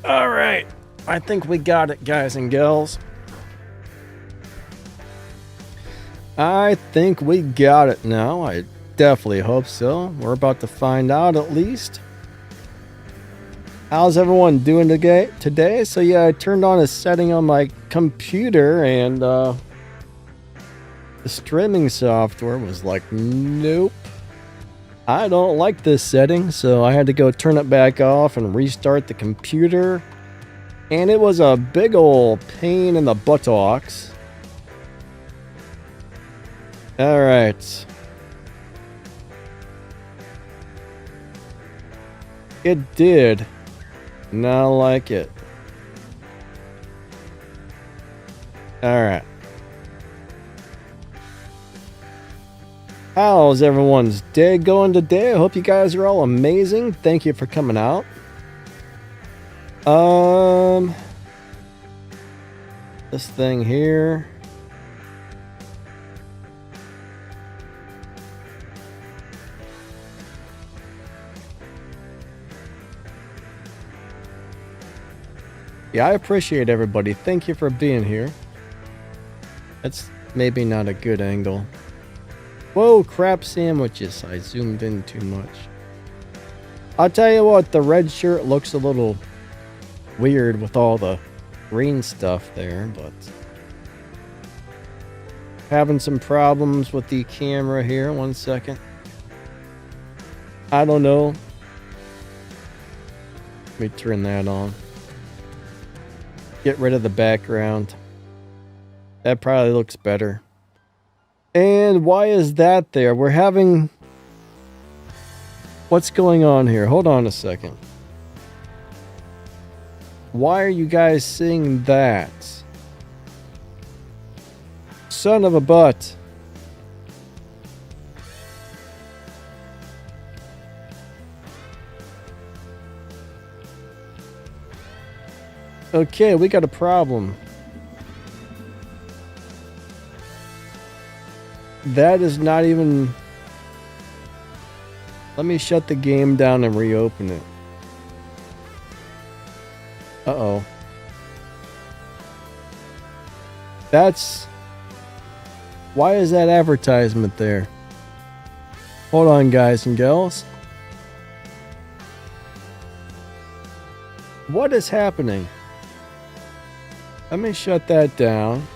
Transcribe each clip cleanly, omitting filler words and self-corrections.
All right, I think we got it, guys and gals. I think we got it now. I definitely hope so. We're about to find out at least. How's everyone doing today? So yeah, I turned on a setting on my computer and the streaming software was like, nope. I don't like this setting, so I had to go turn it back off and restart the computer. And it was a big old pain in the buttocks. Alright. It did not like it. Alright. How's everyone's day going today? I hope you guys are all amazing. Thank you for coming out. This thing here. Yeah, I appreciate everybody. Thank you for being here. That's maybe not a good angle. Whoa, crap sandwiches. I zoomed in too much. I'll tell you what, the red shirt looks a little weird with all the green stuff there, but having some problems with the camera here. 1 second. I don't know. Let me turn that on. Get rid of the background. That probably looks better. And why is that there? We're having... What's going on here? Hold on a second. Why are you guys seeing that? Son of a butt. Okay, we got a problem. That is not even... Let me shut the game down and reopen it. Uh-oh. That's... Why is that advertisement there? Hold on, guys and gals. What is happening? Let me shut that down.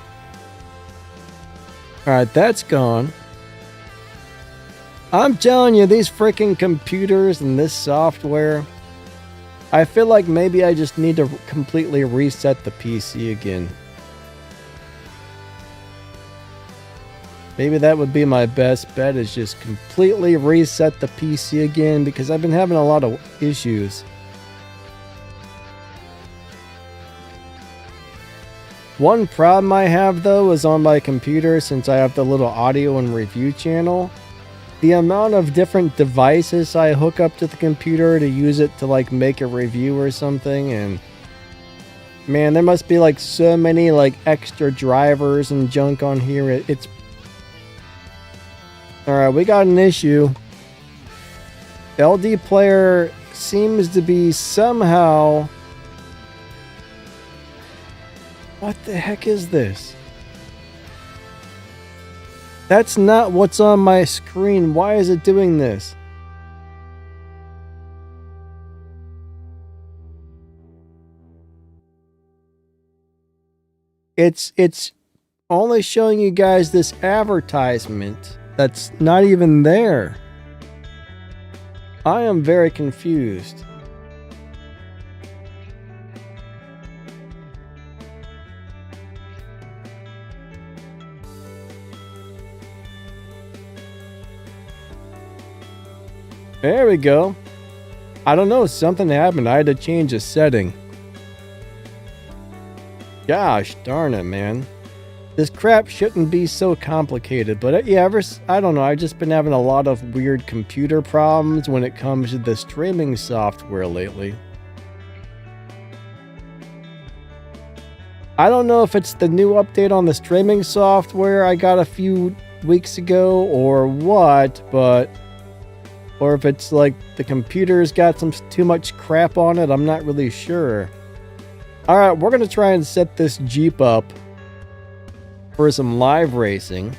Alright, that's gone. I'm telling you, these freaking computers and this software, I feel like maybe I just need to completely reset the PC again. Maybe that would be my best bet, is just completely reset the PC again, because I've been having a lot of issues. One problem I have though is on my computer, since I have the little audio and review channel. The amount of different devices I hook up to the computer to use it to like make a review or something, and man, there must be like so many like extra drivers and junk on here. It's alright, we got an issue. LD player seems to be somehow... What the heck is this? That's not what's on my screen. Why is it doing this? It's only showing you guys this advertisement that's not even there. I am very confused. There we go. I don't know, something happened. I had to change a setting. Gosh darn it, man. This crap shouldn't be so complicated, but yeah, I don't know, I've just been having a lot of weird computer problems when it comes to the streaming software lately. I don't know if it's the new update on the streaming software I got a few weeks ago or what, but... Or if it's like the computer's got some too much crap on it, I'm not really sure. All right, we're going to try and set this Jeep up for some live racing.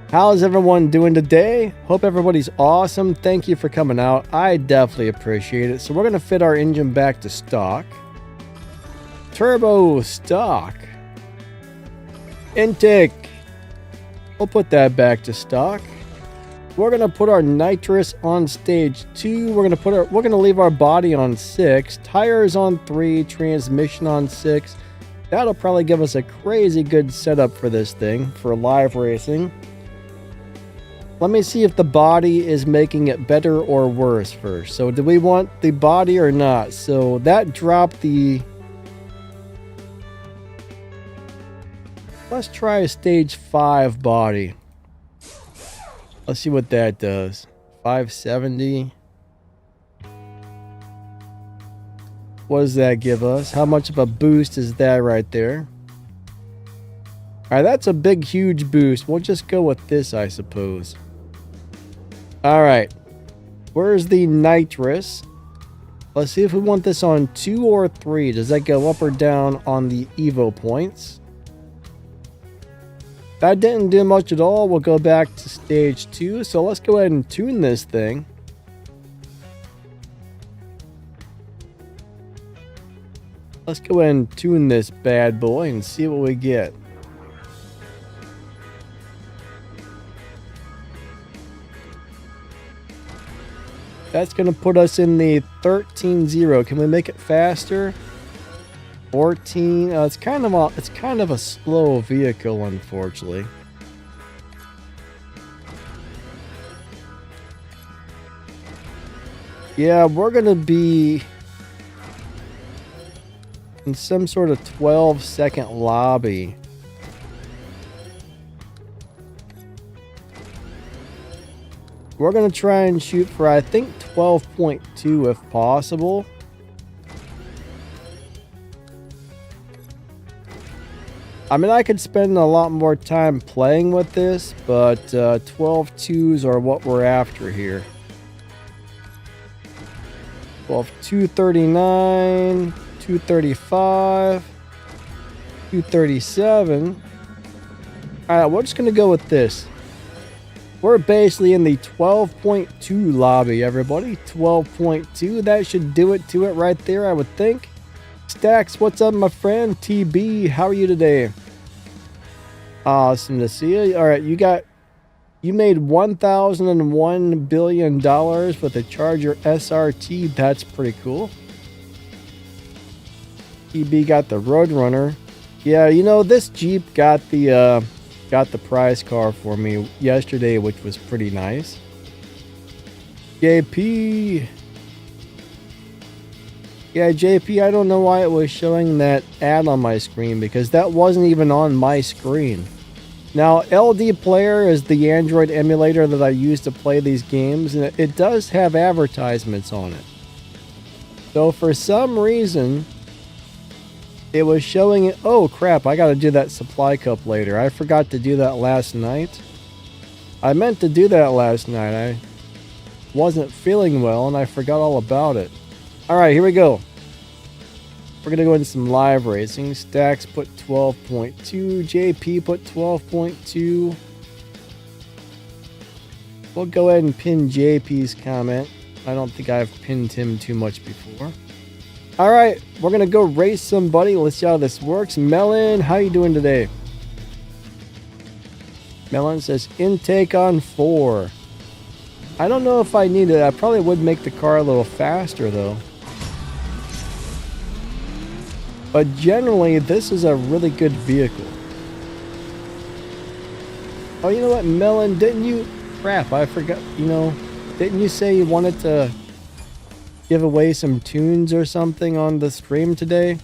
How's everyone doing today? Hope everybody's awesome. Thank you for coming out. I definitely appreciate it. So we're going to fit our engine back to stock. Turbo stock. Intake. We'll put that back to stock. We're going to put our nitrous on stage 2. We're going to leave our body on 6, tires on 3, transmission on 6. That'll probably give us a crazy good setup for this thing for live racing. Let me see if the body is making it better or worse first. So do we want the body or not? So that dropped the... Let's try a stage 5 body. Let's see what that does. 570. What does that give us? How much of a boost is that right there? Alright, that's a big, huge boost. We'll just go with this, I suppose. Alright. Where's the nitrous? Let's see if we want this on 2 or 3. Does that go up or down on the Evo points? That didn't do much at all. We'll go back to stage 2. So let's go ahead and tune this thing. Let's go ahead and tune this bad boy and see what we get. That's going to put us in the 13.0. Can we make it faster? 14. It's kind of a slow vehicle, unfortunately. Yeah, we're going to be in some sort of 12-second lobby. We're going to try and shoot for, I think, 12.2 if possible. I mean, I could spend a lot more time playing with this, but 12.2s are what we're after here. 239, 235, 237. Alright, we're just going to go with this. We're basically in the 12.2 lobby, everybody. 12.2. That should do it to it right there, I would think. Stacks, what's up, my friend? TB, how are you today? Awesome to see you. Alright, you made $1,001 billion with the Charger SRT. That's pretty cool. TB got the Roadrunner. Yeah, you know, this Jeep got the prize car for me yesterday, which was pretty nice. JP. Yeah, JP, I don't know why it was showing that ad on my screen, because that wasn't even on my screen. Now, LD Player is the Android emulator that I use to play these games, and it does have advertisements on it. So for some reason, it was showing it. Oh crap, I gotta do that supply cup later. I forgot to do that last night. I meant to do that last night. I wasn't feeling well and I forgot all about it. Alright, here we go. We're gonna go into some live racing. Stacks put 12.2. JP put 12.2. We'll go ahead and pin JP's comment. I don't think I've pinned him too much before. Alright, we're gonna go race somebody. Let's see how this works. Melon, how you doing today? Melon says intake on 4. I don't know if I need it. I probably would make the car a little faster though. But generally, this is a really good vehicle. Oh, you know what, Melon, didn't you... Crap, I forgot, you know, didn't you say you wanted to give away some tunes or something on the stream today?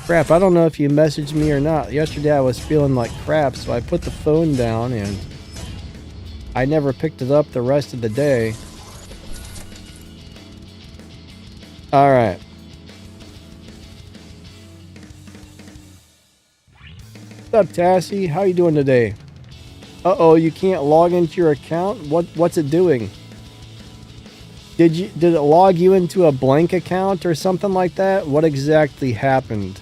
Crap, I don't know if you messaged me or not. Yesterday I was feeling like crap, so I put the phone down and I never picked it up the rest of the day. Alright. What's up, Tassie? How you doing today? Uh-oh, you can't log into your account? What's it doing? Did it log you into a blank account or something like that? What exactly happened?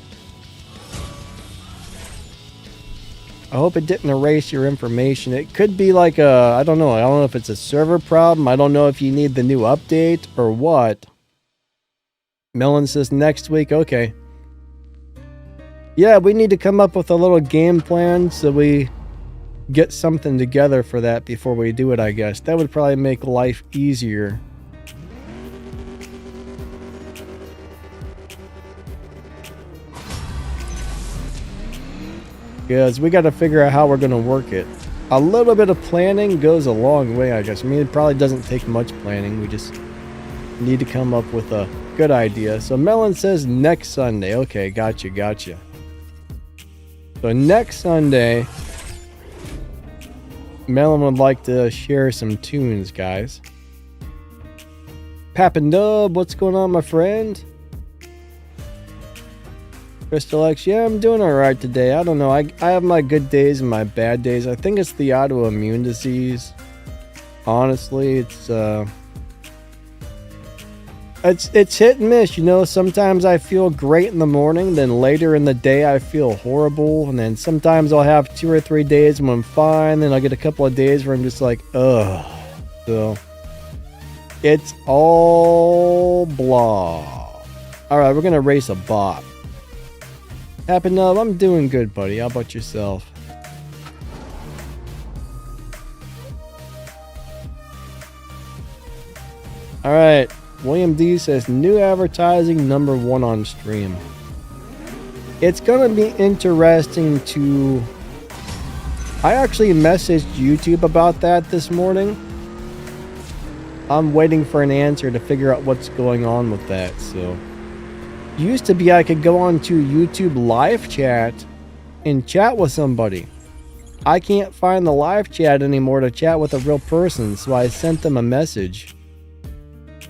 I hope it didn't erase your information. It could be like a, I don't know. I don't know if it's a server problem. I don't know if you need the new update or what. Melon says next week. Okay. Yeah, we need to come up with a little game plan so we get something together for that before we do it, I guess. That would probably make life easier. Because we got to figure out how we're going to work it. A little bit of planning goes a long way, I guess. I mean, it probably doesn't take much planning. We just need to come up with a good idea. So Melon says next Sunday. Okay, gotcha. So next Sunday, Melon would like to share some tunes, guys. Papandub, what's going on, my friend? Crystal X, yeah, I'm doing alright today. I don't know. I have my good days and my bad days. I think it's the autoimmune disease. Honestly, it's hit and miss, you know. Sometimes I feel great in the morning, then later in the day I feel horrible, and then sometimes I'll have 2 or 3 days when I'm fine, then I'll get a couple of days where I'm just like, ugh. So it's all blah. Alright, we're gonna race a bot. Happen up, I'm doing good, buddy. How about yourself? Alright, William D says new advertising #1 on stream. It's gonna be interesting to... I actually messaged YouTube about that this morning. I'm waiting for an answer to figure out what's going on with that, so... Used to be I could go on to YouTube live chat and chat with somebody. I can't find the live chat anymore to chat with a real person, so I sent them a message.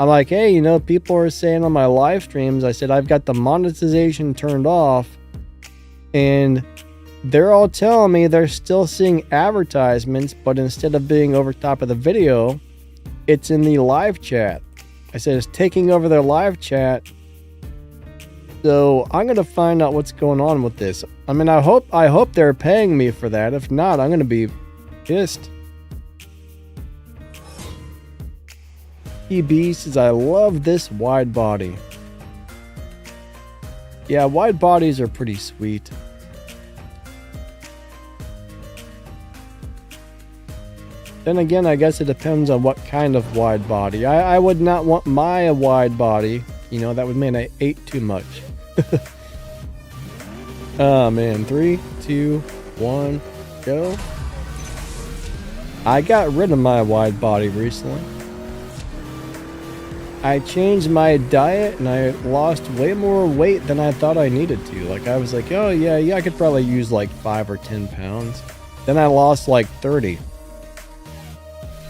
I'm like, hey, you know, people are saying on my live streams, I said I've got the monetization turned off, and they're all telling me they're still seeing advertisements, but instead of being over top of the video, it's in the live chat. I said it's taking over their live chat. So I'm gonna find out what's going on with this. I mean, I hope they're paying me for that. If not, I'm gonna be pissed. EB says I love this wide body. Yeah, wide bodies are pretty sweet. Then again, I guess it depends on what kind of wide body. I would not want my wide body. You know, that would mean I ate too much. Oh man, 3, 2, 1, go. I got rid of my wide body recently. I changed my diet and I lost way more weight than I thought I needed to. Like I was like, oh yeah, I could probably use like 5 or 10 pounds. Then I lost like 30.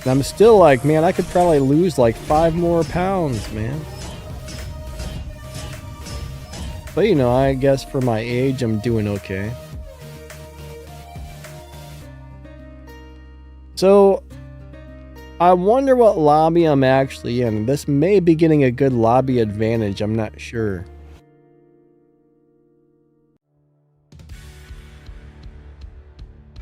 And I'm still like, man, I could probably lose like 5 more pounds, man. But you know, I guess for my age, I'm doing okay. So, I wonder what lobby I'm actually in. This may be getting a good lobby advantage, I'm not sure.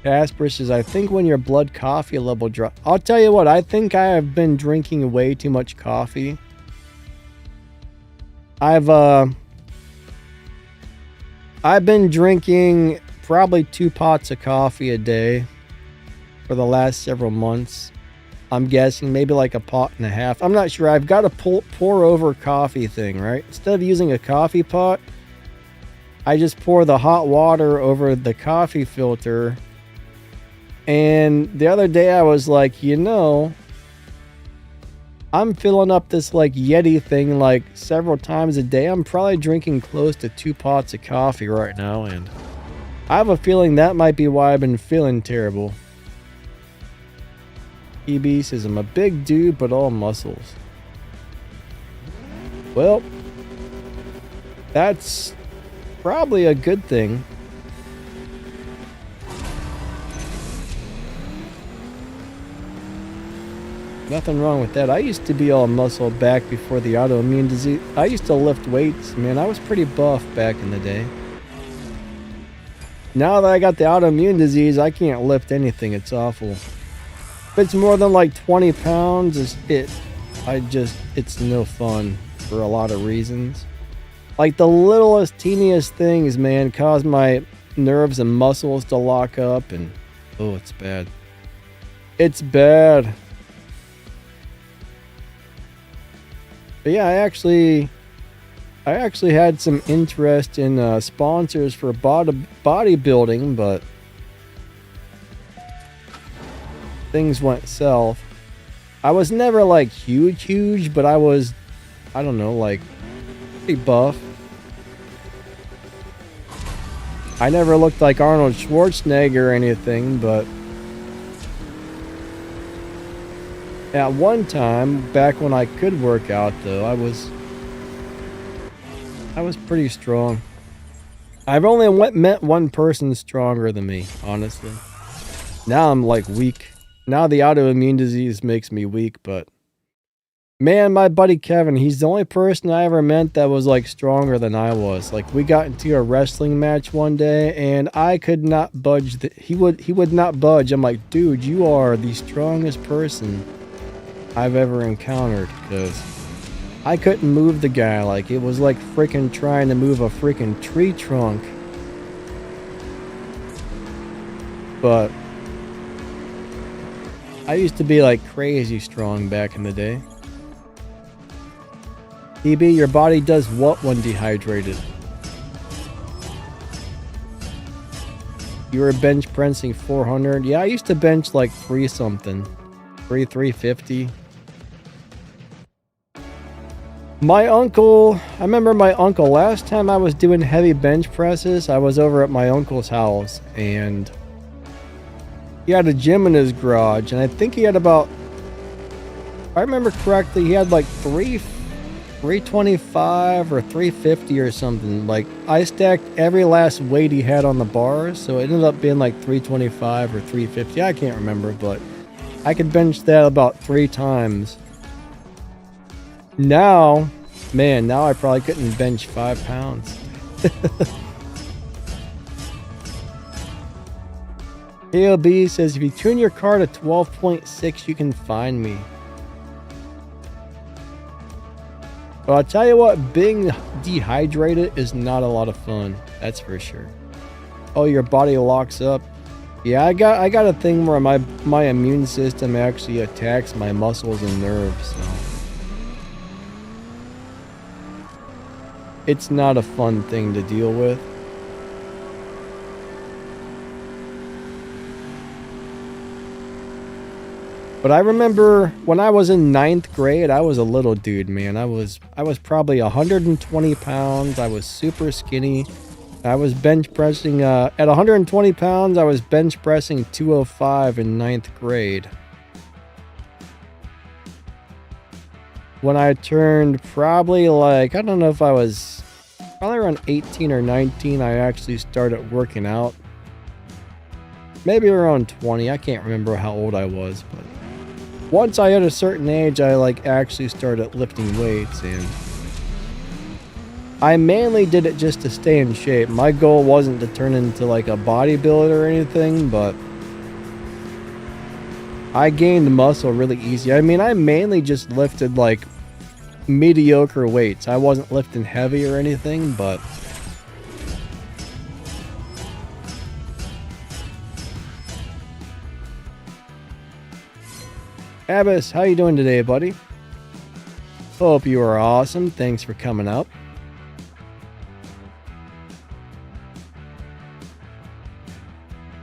Casper says, I think when your blood coffee level drops... I'll tell you what, I think I have been drinking way too much coffee. I've been drinking probably 2 pots of coffee a day for the last several months. I'm guessing maybe like a pot and a half. I'm not sure. I've got a pour over coffee thing, right? Instead of using a coffee pot, I just pour the hot water over the coffee filter. And the other day I was like, you know, I'm filling up this like Yeti thing like several times a day. I'm probably drinking close to 2 pots of coffee right now, and I have a feeling that might be why I've been feeling terrible. EB says I'm a big dude but all muscles. Well, that's probably a good thing. Nothing wrong with that. I used to be all muscle back before the autoimmune disease. I used to lift weights, man. I was pretty buff back in the day. Now that I got the autoimmune disease, I can't lift anything. It's awful. If it's more than like 20 pounds, it's no fun for a lot of reasons. Like the littlest, teeniest things, man, cause my nerves and muscles to lock up, and oh, it's bad. It's bad. But yeah, I actually had some interest in sponsors for bodybuilding, but things went south. I was never like huge, but I was, I don't know, like pretty buff. I never looked like Arnold Schwarzenegger or anything, but at one time, back when I could work out though, I was pretty strong. I've only met one person stronger than me, honestly. Now I'm like weak. Now the autoimmune disease makes me weak, but man, my buddy Kevin, he's the only person I ever met that was like stronger than I was. Like we got into a wrestling match one day and I could not budge. He would not budge. I'm like, dude, you are the strongest person I've ever encountered, because I couldn't move the guy. Like it was like freaking trying to move a freaking tree trunk. But I used to be like crazy strong back in the day. EB, your body does what when dehydrated? You were bench pressing 400? Yeah, I used to bench like 350. My uncle, I remember my uncle, last time I was doing heavy bench presses, I was over at my uncle's house, and he had a gym in his garage, and I think he had about, if I remember correctly, he had like 325 or 350 or something. Like I stacked every last weight he had on the bars, so it ended up being like 325 or 350. I can't remember, but I could bench that about 3 times. Now, man, now I probably couldn't bench 5 pounds. AOB says, if you tune your car to 12.6, you can find me. But I'll tell you what, being dehydrated is not a lot of fun. That's for sure. Oh, your body locks up. Yeah, I got a thing where my immune system actually attacks my muscles and nerves. So it's not a fun thing to deal with. But I remember when I was in 9th grade, I was a little dude, man. I was probably 120 pounds. I was super skinny. I was bench pressing, at 120 pounds, I was bench pressing 205 in 9th grade. When I turned probably like, I don't know if I was probably around 18 or 19, I actually started working out. Maybe around 20, I can't remember how old I was, but once I hit a certain age, I like actually started lifting weights, and I mainly did it just to stay in shape. My goal wasn't to turn into like a bodybuilder or anything, but I gained muscle really easy. I mean, I mainly just lifted like mediocre weights. I wasn't lifting heavy or anything, but Abbas, how you doing today, buddy? Hope you are awesome. Thanks for coming up.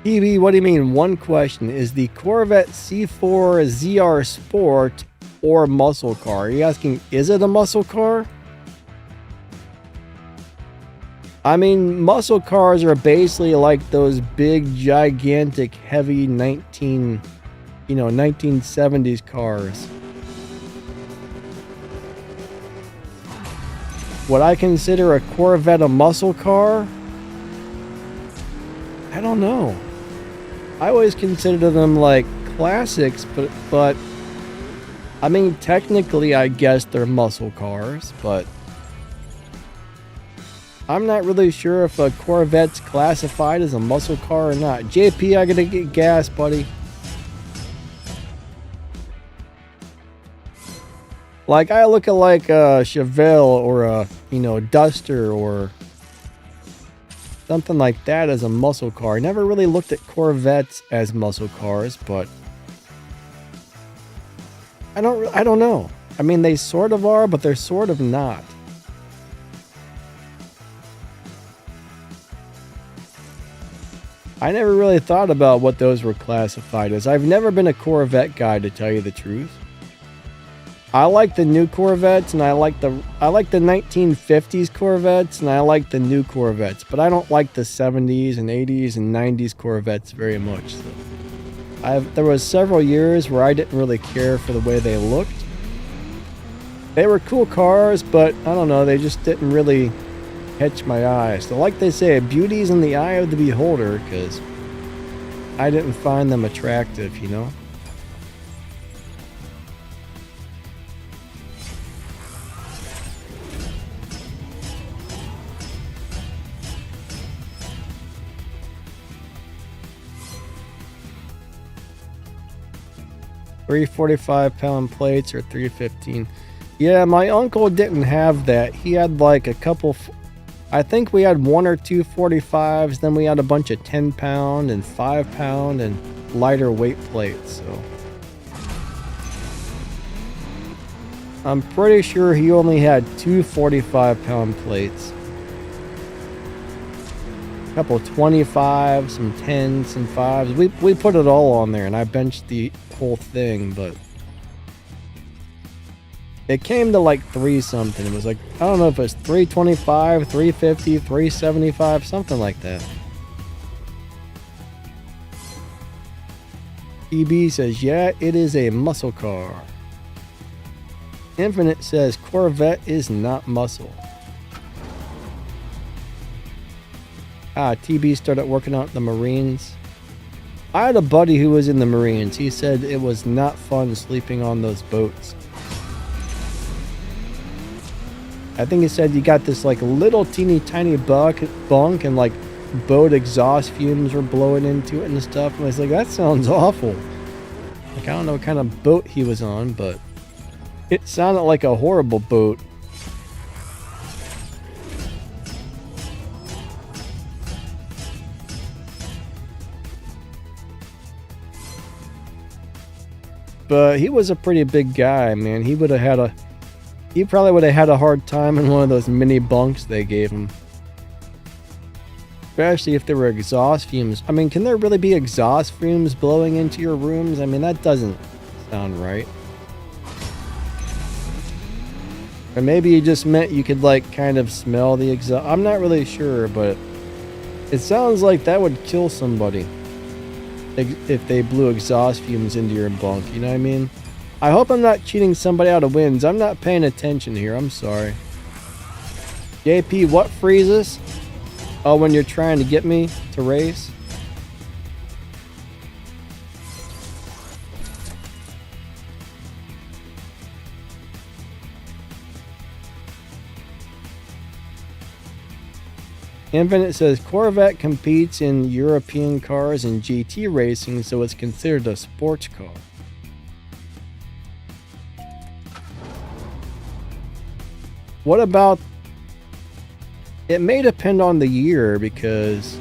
EB, what do you mean? One question. Is the Corvette C4 ZR Sport or muscle car? Are you asking, is it a muscle car? I mean, muscle cars are basically like those big, gigantic, heavy 1970s cars. Would I consider a Corvette a muscle car? I don't know. I always consider them like classics, but I mean, technically, I guess they're muscle cars, but I'm not really sure if a Corvette's classified as a muscle car or not. JP, I gotta get gas, buddy. Like, I look at like a Chevelle or a, you know, Duster or something like that as a muscle car. I never really looked at Corvettes as muscle cars, but I don't know. I mean, they sort of are, but they're sort of not. I never really thought about what those were classified as. I've never been a Corvette guy, to tell you the truth. I like the new Corvettes, and I like the 1950s Corvettes, and I like the new Corvettes, but I don't like the 70s and 80s and 90s Corvettes very much. So there was several years where I didn't really care for the way they looked. They were cool cars, but I don't know, they just didn't really catch my eye. So like they say, beauty's in the eye of the beholder, because I didn't find them attractive, you know? £345 plates or $315. Yeah, my uncle didn't have that. He had like a couple, I think we had 1 or 2 45s, then we had a bunch of 10-pound and 5-pound and lighter weight plates, so I'm pretty sure he only had 2 45-pound plates. A couple 25s, some 10s, some 5s. We put it all on there, and I benched the whole thing, but it came to like 3 something. It was like, I don't know if it's 325, 350, 375, something like that. EB says, yeah, it is a muscle car. Infinite says, Corvette is not muscle. TB started working out the Marines. I had a buddy who was in the Marines. He said it was not fun sleeping on those boats. I think he said you got this like little teeny tiny bunk and like boat exhaust fumes were blowing into it and stuff. And I was like, that sounds awful. Like, I don't know what kind of boat he was on, but it sounded like a horrible boat. But he was a pretty big guy, man. He probably would have had a hard time in one of those mini bunks they gave him. Especially if there were exhaust fumes. I mean, can there really be exhaust fumes blowing into your rooms? I mean, that doesn't sound right. Or maybe you just meant you could like kind of smell the exhaust. I'm not really sure, but it sounds like that would kill somebody if they blew exhaust fumes into your bunk, you know what I mean? I hope I'm not cheating somebody out of wins. I'm not paying attention here, I'm sorry. JP, what freezes? Oh, when you're trying to get me to race? Infinite says Corvette competes in European cars and GT racing, so it's considered a sports car. What about... It may depend on the year, because...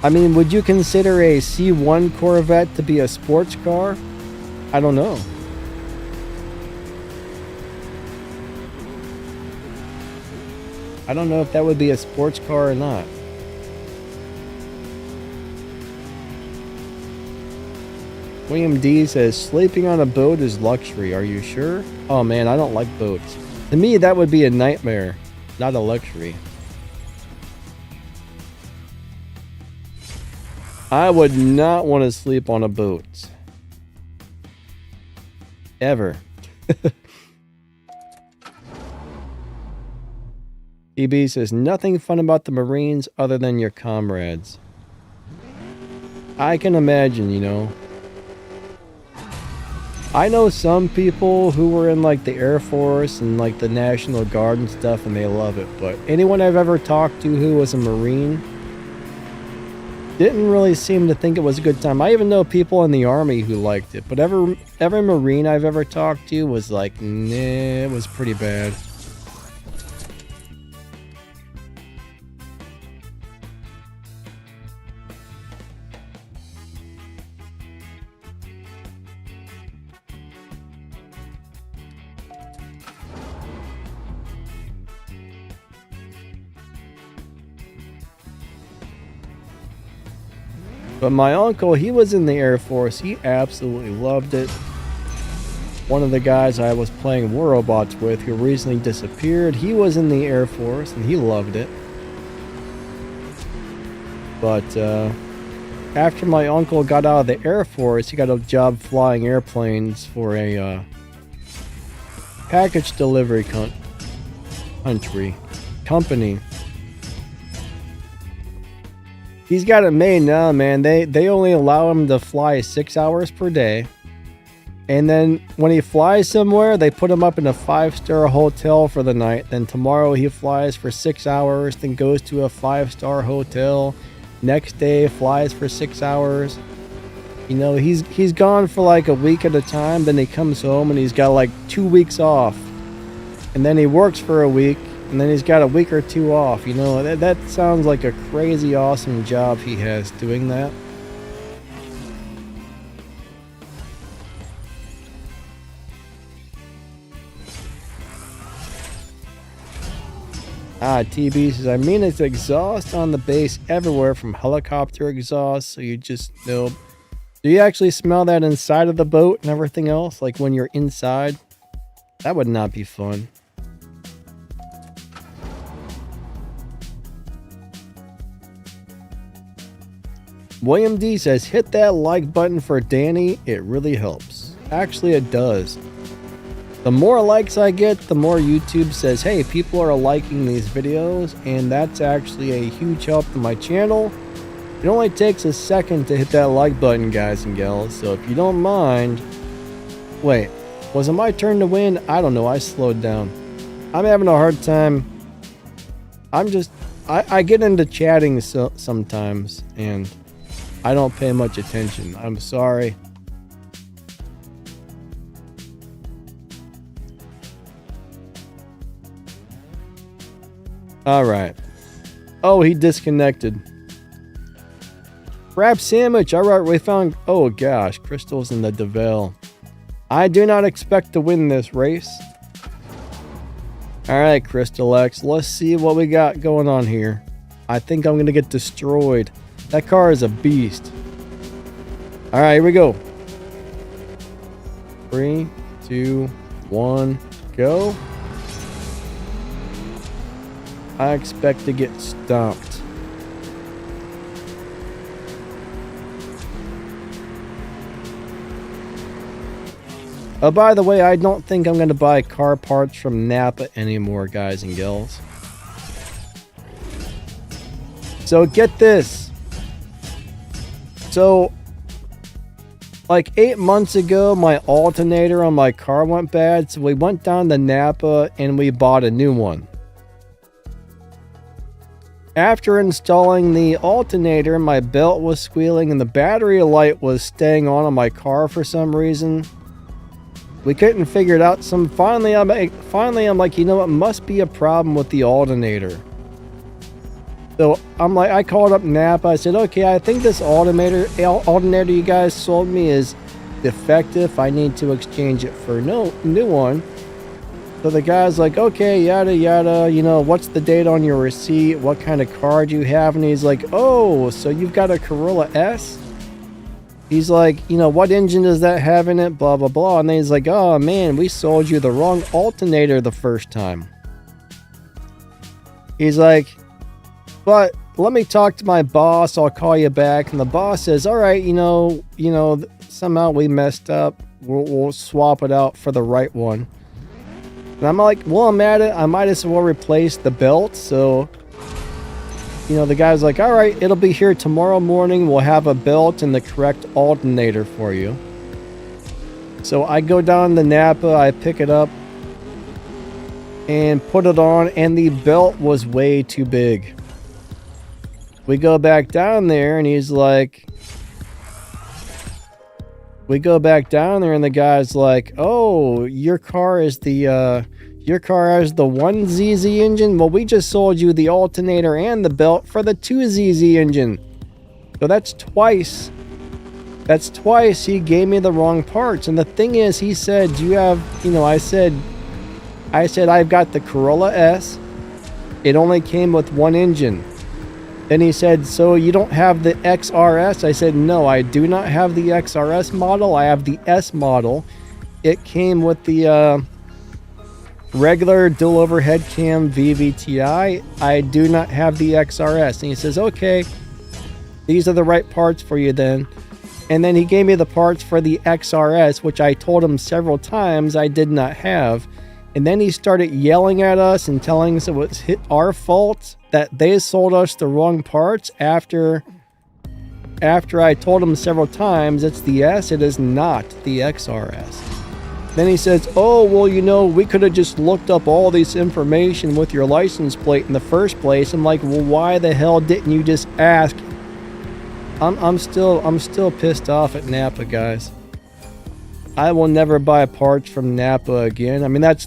I mean, would you consider a C1 Corvette to be a sports car? I don't know. I don't know if that would be a sports car or not. William D says, sleeping on a boat is luxury. Are you sure? Oh man, I don't like boats. To me, that would be a nightmare, not a luxury. I would not want to sleep on a boat. Ever. EB says, nothing fun about the Marines other than your comrades. I can imagine, you know. I know some people who were in like the Air Force and like the National Guard and stuff, and they love it. But anyone I've ever talked to who was a Marine didn't really seem to think it was a good time. I even know people in the Army who liked it, but every Marine I've ever talked to was like, nah, it was pretty bad. But my uncle, he was in the Air Force. He absolutely loved it. One of the guys I was playing War Robots with who recently disappeared, he was in the Air Force and he loved it. But after my uncle got out of the Air Force, he got a job flying airplanes for a package delivery company. He's got it made now, man. They only allow him to fly 6 hours per day. And then when he flies somewhere, they put him up in a 5-star hotel for the night. Then tomorrow he flies for 6 hours, then goes to a 5-star hotel. Next day flies for 6 hours. You know, he's gone for like a week at a time. Then he comes home and he's got like 2 weeks off. And then he works for a week. And then he's got a week or 2 off. You know, that sounds like a crazy awesome job he has doing that. TB says, I mean, it's exhaust on the base everywhere from helicopter exhaust, so you just know. Do you actually smell that inside of the boat and everything else? Like when you're inside? That would not be fun. William D says, hit that like button for Danny. It really helps. Actually, it does. The more likes I get, the more YouTube says, hey, people are liking these videos, and that's actually a huge help to my channel. It only takes a second to hit that like button, guys and gals, so if you don't mind... Wait, was it my turn to win? I don't know, I slowed down. I'm having a hard time. I get into chatting sometimes, and I don't pay much attention. I'm sorry. Alright. Oh, he disconnected. Crab sandwich. Alright, we found... Oh gosh, crystals in the Deville. I do not expect to win this race. Alright, Crystal X. Let's see what we got going on here. I think I'm going to get destroyed. That car is a beast. Alright, here we go. 3, 2, 1, go. I expect to get stomped. Oh, by the way, I don't think I'm going to buy car parts from Napa anymore, guys and gals. So get this. So, like 8 months ago, my alternator on my car went bad. So we went down to Napa and we bought a new one. After installing the alternator, my belt was squealing and the battery light was staying on my car for some reason. We couldn't figure it out. So finally I'm like, you know what? Must be a problem with the alternator. So I'm like, I called up Napa. I said, okay, I think this alternator you guys sold me is defective. I need to exchange it for a new one. So the guy's like, okay, yada yada, you know, what's the date on your receipt? What kind of car do you have? And he's like, oh, so you've got a Corolla S? He's like, you know, what engine does that have in it? Blah, blah, blah. And then he's like, oh man, we sold you the wrong alternator the first time. He's like, but let me talk to my boss. I'll call you back. And the boss says, all right, you know, somehow we messed up. We'll swap it out for the right one. And I'm like, well, I'm at it. I might as well replace the belt. So, you know, the guy's like, all right, it'll be here tomorrow morning. We'll have a belt and the correct alternator for you. So I go down to Napa, I pick it up and put it on, and the belt was way too big. We go back down there and he's like, we go back down there and the guy's like, oh, your car has the 1ZZ engine? Well, we just sold you the alternator and the belt for the 2ZZ engine. So that's twice. That's twice he gave me the wrong parts. And the thing is, he said, do you have, you know, I said, I've got the Corolla S. It only came with one engine. Then he said, so you don't have the XRS? I said, no, I do not have the XRS model. I have the S model. It came with the regular dual overhead cam VVTi. I do not have the XRS. And he says, okay, these are the right parts for you then. And then he gave me the parts for the XRS, which I told him several times I did not have. And then he started yelling at us and telling us it was our fault that they sold us the wrong parts after I told him several times it's the S, it is not the XRS. Then he says, oh, well, you know, we could have just looked up all this information with your license plate in the first place. I'm like, well, why the hell didn't you just ask? I'm still pissed off at Napa, guys. I will never buy parts from Napa again. I mean, that's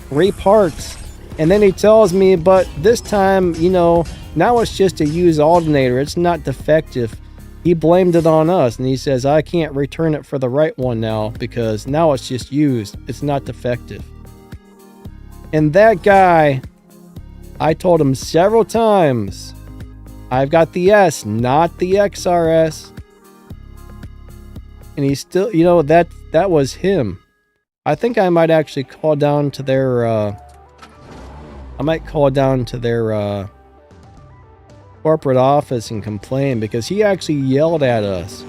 3 parts. And then he tells me, but this time, you know, now it's just a used alternator. It's not defective. He blamed it on us. And he says, I can't return it for the right one now because now it's just used. It's not defective. And that guy, I told him several times, I've got the S, not the XRS. And he's still, you know, that was him. I think I might actually call down to their, corporate office and complain because he actually yelled at us.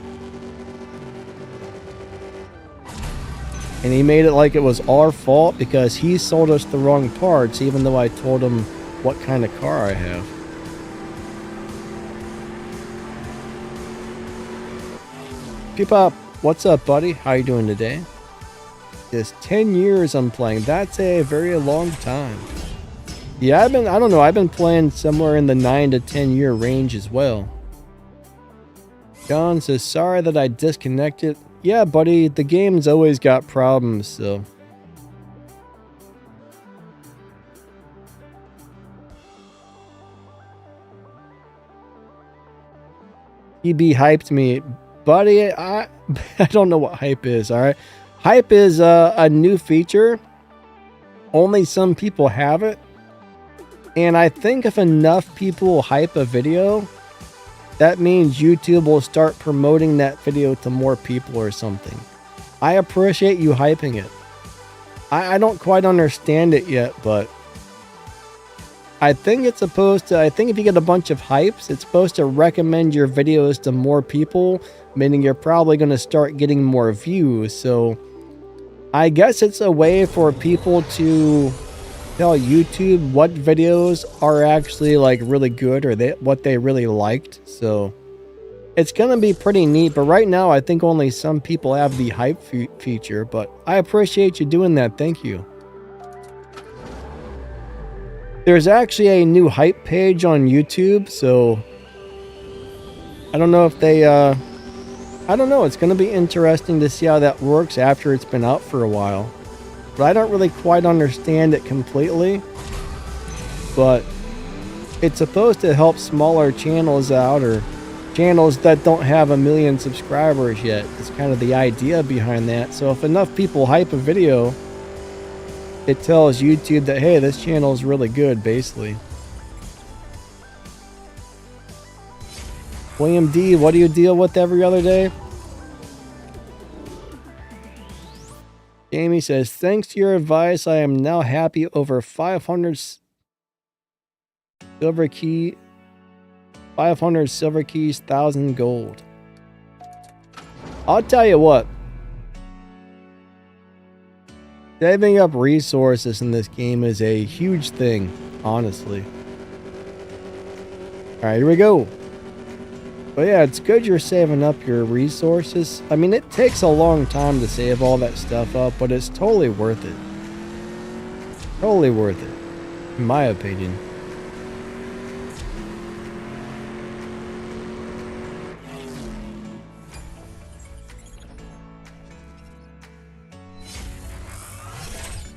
And he made it like it was our fault because he sold us the wrong parts, even though I told him what kind of car I have. P-Pop, what's up, buddy? How you doing today? Just 10 years I'm playing. That's a very long time. Yeah, I've been playing somewhere in the 9 to 10 year range as well. John says, sorry that I disconnected. Yeah, buddy, the game's always got problems, so. EB hyped me. Buddy, I don't know what hype is, alright? Hype is a new feature. Only some people have it. And I think if enough people hype a video, that means YouTube will start promoting that video to more people or something. I appreciate you hyping it. I don't quite understand it yet, but I think it's supposed to, I think if you get a bunch of hypes, it's supposed to recommend your videos to more people, meaning you're probably going to start getting more views. So I guess it's a way for people to tell YouTube what videos are actually like really good or what they really liked. So it's gonna be pretty neat, but right now I think only some people have the hype feature, but I appreciate you doing that. Thank you. There's actually a new hype page on YouTube, so I don't know if they I don't know, it's gonna be interesting to see how that works after it's been out for a while. But I don't really quite understand it completely. But it's supposed to help smaller channels out, or channels that don't have 1 million subscribers yet. It's kind of the idea behind that. So if enough people hype a video, it tells YouTube that, hey, this channel is really good, basically. William D, what do you deal with every other day? Jamie says, thanks to your advice, I am now happy over 500 silver keys, 1,000 gold. I'll tell you what. Saving up resources in this game is a huge thing, honestly. Alright, here we go. But yeah, it's good you're saving up your resources. I mean, it takes a long time to save all that stuff up, but it's totally worth it. Totally worth it, in my opinion.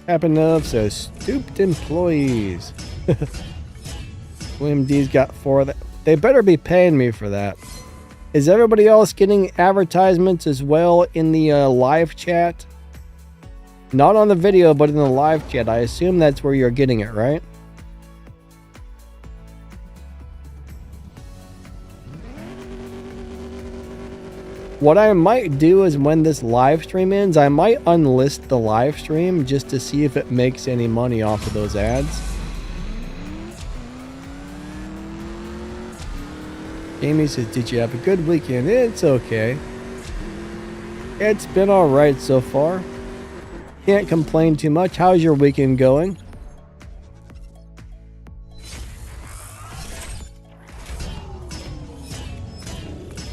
Happen of says stooped employees. WMD's got 4 of that. They better be paying me for that. Is everybody else getting advertisements as well in the live chat? Not on the video, but in the live chat. I assume that's where you're getting it, right? What I might do is when this live stream ends, I might unlist the live stream just to see if it makes any money off of those ads. Amy says, did you have a good weekend? It's okay. It's been alright so far. Can't complain too much. How's your weekend going?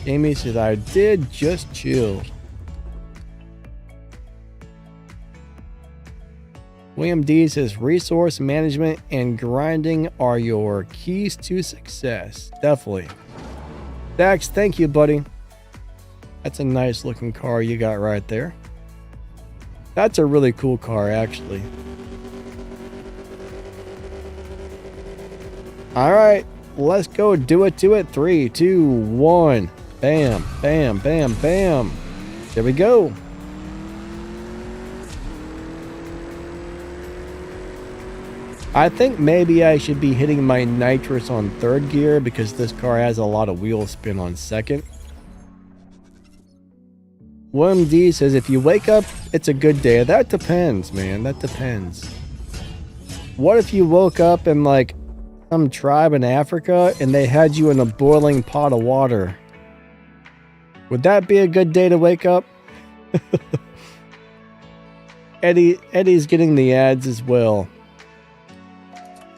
Amy says, I did just chill. William D says, resource management and grinding are your keys to success. Definitely. Dax, thank you, buddy. That's a nice looking car you got right there. That's a really cool car, actually. All right, let's go do it to it. 3, 2, 1. Bam, bam, bam, bam. There we go. I think maybe I should be hitting my nitrous on 3rd gear because this car has a lot of wheel spin on 2nd. William D says, if you wake up, it's a good day. That depends, man. That depends. What if you woke up in like some tribe in Africa and they had you in a boiling pot of water? Would that be a good day to wake up? Eddie's getting the ads as well.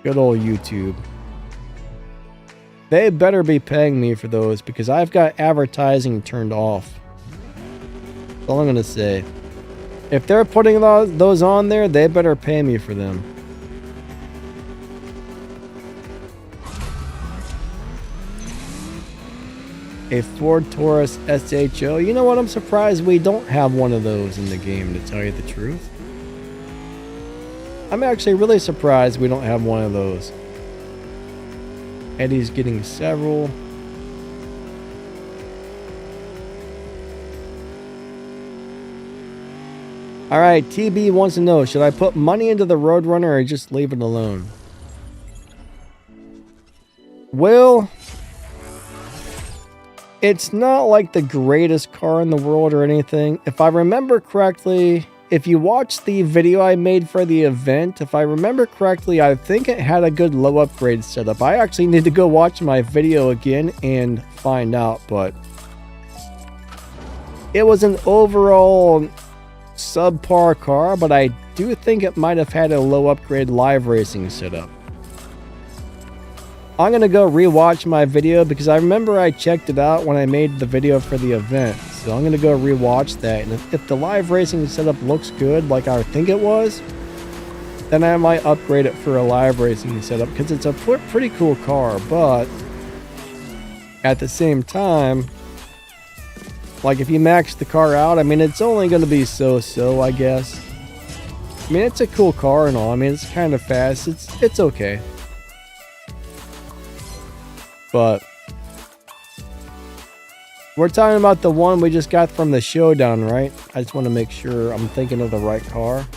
Good old YouTube. They better be paying me for those because I've got advertising turned off. That's all I'm gonna say. If they're putting those on there, they better pay me for them. A Ford Taurus SHO. You know what? I'm surprised we don't have one of those in the game, to tell you the truth. I'm actually really surprised we don't have one of those. Eddie's getting several. Alright, TB wants to know, should I put money into the Roadrunner or just leave it alone? Well, it's not like the greatest car in the world or anything. If I remember correctly, if you watch the video I made for the event, if I remember correctly, I think it had a good low upgrade setup. I actually need to go watch my video again and find out, but it was an overall subpar car, but I do think it might have had a low upgrade live racing setup. I'm going to go rewatch my video because I remember I checked it out when I made the video for the event. So I'm going to go rewatch that. And if the live racing setup looks good like I think it was, then I might upgrade it for a live racing setup because it's a pretty cool car. But at the same time, like if you max the car out, I mean, it's only going to be so-so, I guess. I mean, it's a cool car and all. I mean, it's kind of fast. It's okay. But we're talking about the one we just got from the showdown, right? I just want to make sure I'm thinking of the right car.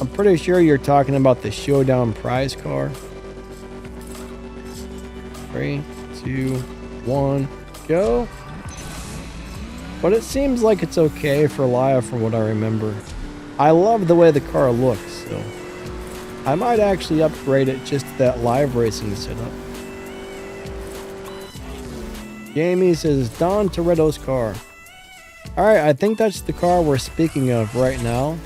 I'm pretty sure you're talking about the showdown prize car. 3, 2, 1, go. But it seems like it's okay for live from what I remember. I love the way the car looks, so I might actually upgrade it just to that live racing setup. Jamie says, Don Toretto's car. Alright, I think that's the car we're speaking of right now.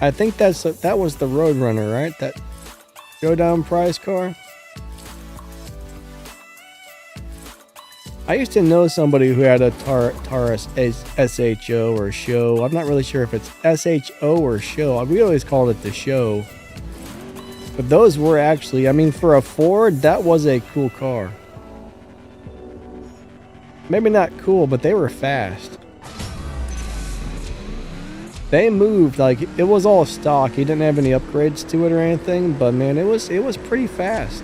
I think that was the Roadrunner, right? That Showdown prize car. I used to know somebody who had a Taurus SHO or Show. I'm not really sure if it's SHO or Show. We always called it the Show. But those were actually, I mean, for a Ford, that was a cool car. Maybe not cool, but they were fast. They moved, like, it was all stock. He didn't have any upgrades to it or anything, but man, it was pretty fast.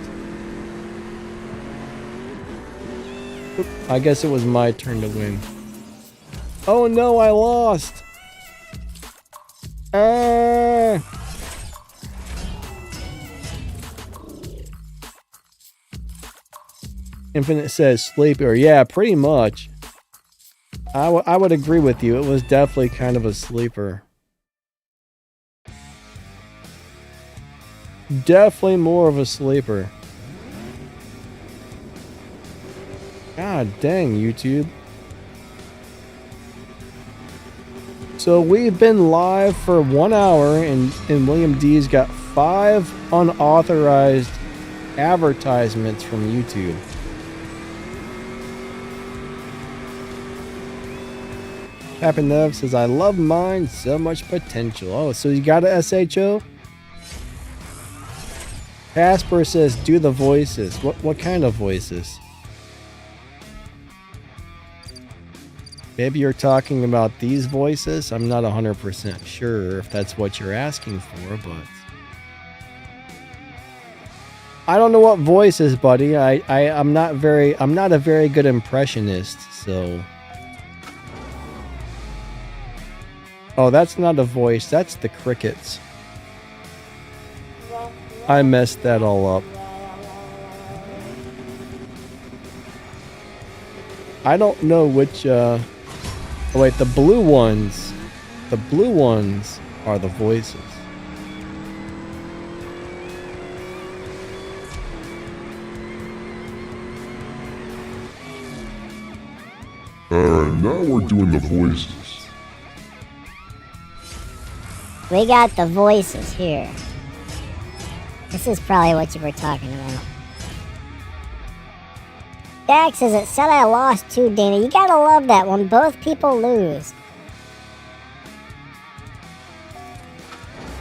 Oop, I guess it was my turn to win. Oh no, I lost. Infinite says sleeper. Yeah, pretty much. I would agree with you. It was definitely kind of a sleeper. Definitely more of a sleeper. God dang, YouTube. So we've been live for 1 hour and William D's got 5 unauthorized advertisements from YouTube. Happy Nev says, I love mine, so much potential. Oh, so you got a SHO? Casper says, do the voices. What kind of voices? Maybe you're talking about these voices? I'm not 100% sure if that's what you're asking for, but... I don't know what voices, buddy. I'm not a very good impressionist, so... Oh, that's not a voice. That's the crickets. I messed that all up. I don't know which, oh wait, the blue ones. The blue ones are the voices. Alright, now we're doing the voices. We got the voices here. This is probably what you were talking about. Dax says, it said I lost too, Dana. You gotta love that when both people lose.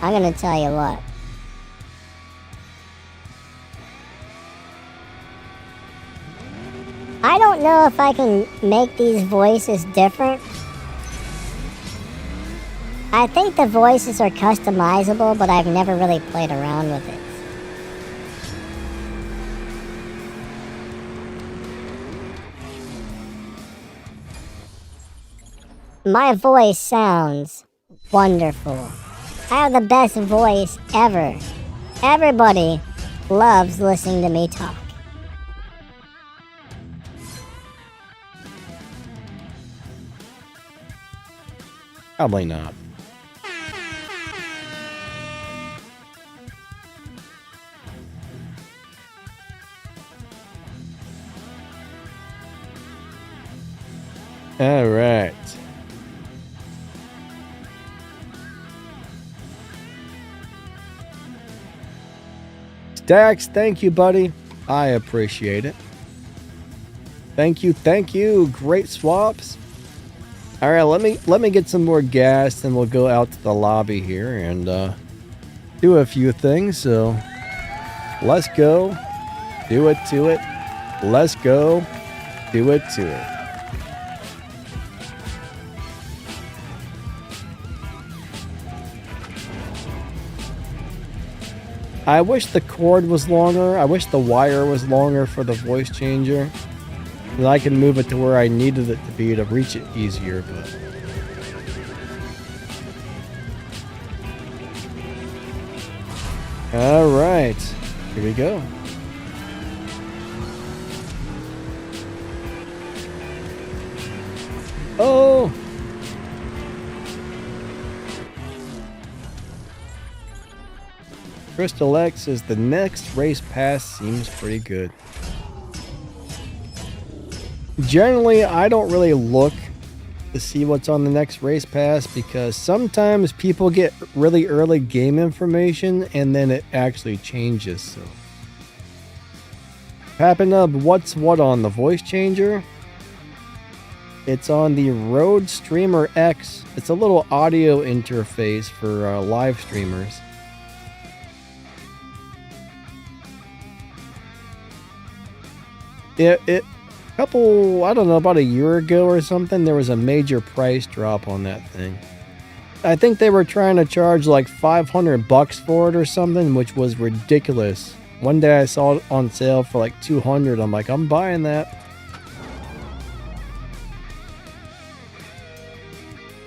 I'm gonna tell you what. I don't know if I can make these voices different. I think the voices are customizable, but I've never really played around with it. My voice sounds wonderful. I have the best voice ever. Everybody loves listening to me talk. Probably not. All right. Dax, thank you, buddy. I appreciate it. Thank you, thank you. Great swaps. All right, let me get some more gas, and we'll go out to the lobby here and do a few things. So let's go. Do it to it. Let's go. Do it to it. I wish the cord was longer. I wish the wire was longer for the voice changer. And I can move it to where I needed it to be to reach it easier, but... Alright, here we go. Oh! Crystal X says the next race pass seems pretty good. Generally, I don't really look to see what's on the next race pass, because sometimes people get really early game information and then it actually changes. So Papping up what's what on the voice changer. It's on the Rode Streamer X. It's a little audio interface for live streamers. I don't know, about a year ago or something, there was a major price drop on that thing. I think they were trying to charge like $500 for it or something, which was ridiculous. One day I saw it on sale for like $200. I'm like, I'm buying that.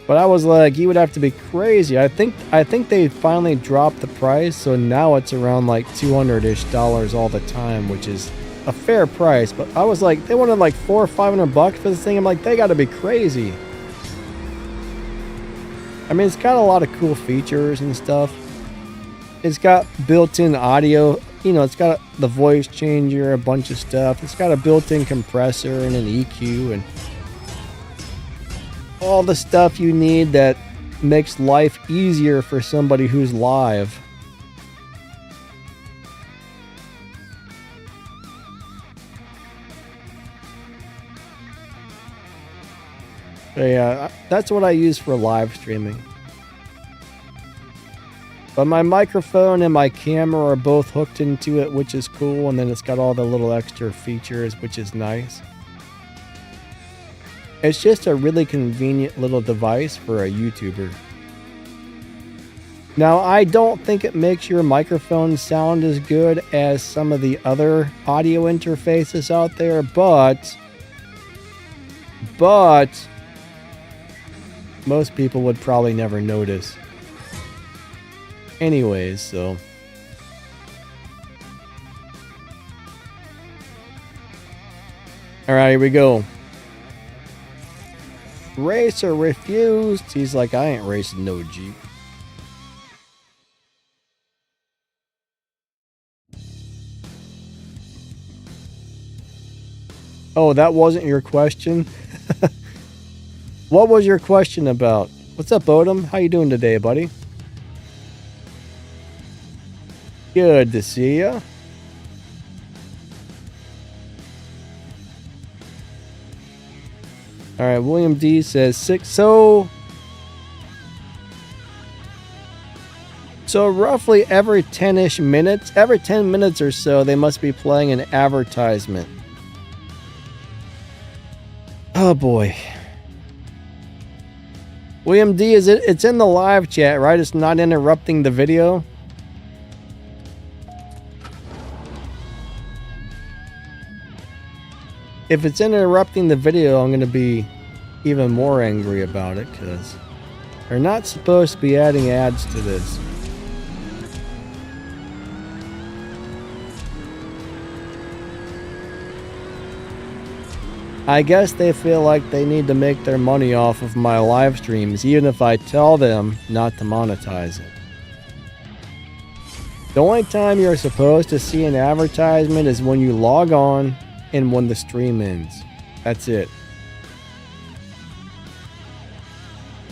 But I was like, you would have to be crazy. I think they finally dropped the price, so now it's around like $200-ish all the time, which is a fair price. But I was like, they wanted like $400 or $500 for this thing. I'm like, they gotta be crazy. I mean, it's got a lot of cool features and stuff. It's got built-in audio. You know, it's got the voice changer, a bunch of stuff. It's got a built-in compressor and an EQ and all the stuff you need that makes life easier for somebody who's live. So yeah, that's what I use for live streaming. But my microphone and my camera are both hooked into it, which is cool, and then it's got all the little extra features, which is nice. It's just a really convenient little device for a YouTuber. Now, I don't think it makes your microphone sound as good as some of the other audio interfaces out there, but most people would probably never notice. Anyways, so alright, here we go. Race or refused. He's like, I ain't racing no Jeep. Oh, that wasn't your question? What was your question about? What's up, Odom? How you doing today, buddy? Good to see ya. All right, William D says 6. So roughly every 10-ish minutes, every 10 minutes or so, they must be playing an advertisement. Oh boy. William D, it's in the live chat, right? It's not interrupting the video. If it's interrupting the video, I'm going to be even more angry about it, because they're not supposed to be adding ads to this. I guess they feel like they need to make their money off of my live streams, even if I tell them not to monetize it. The only time you're supposed to see an advertisement is when you log on and when the stream ends. That's it.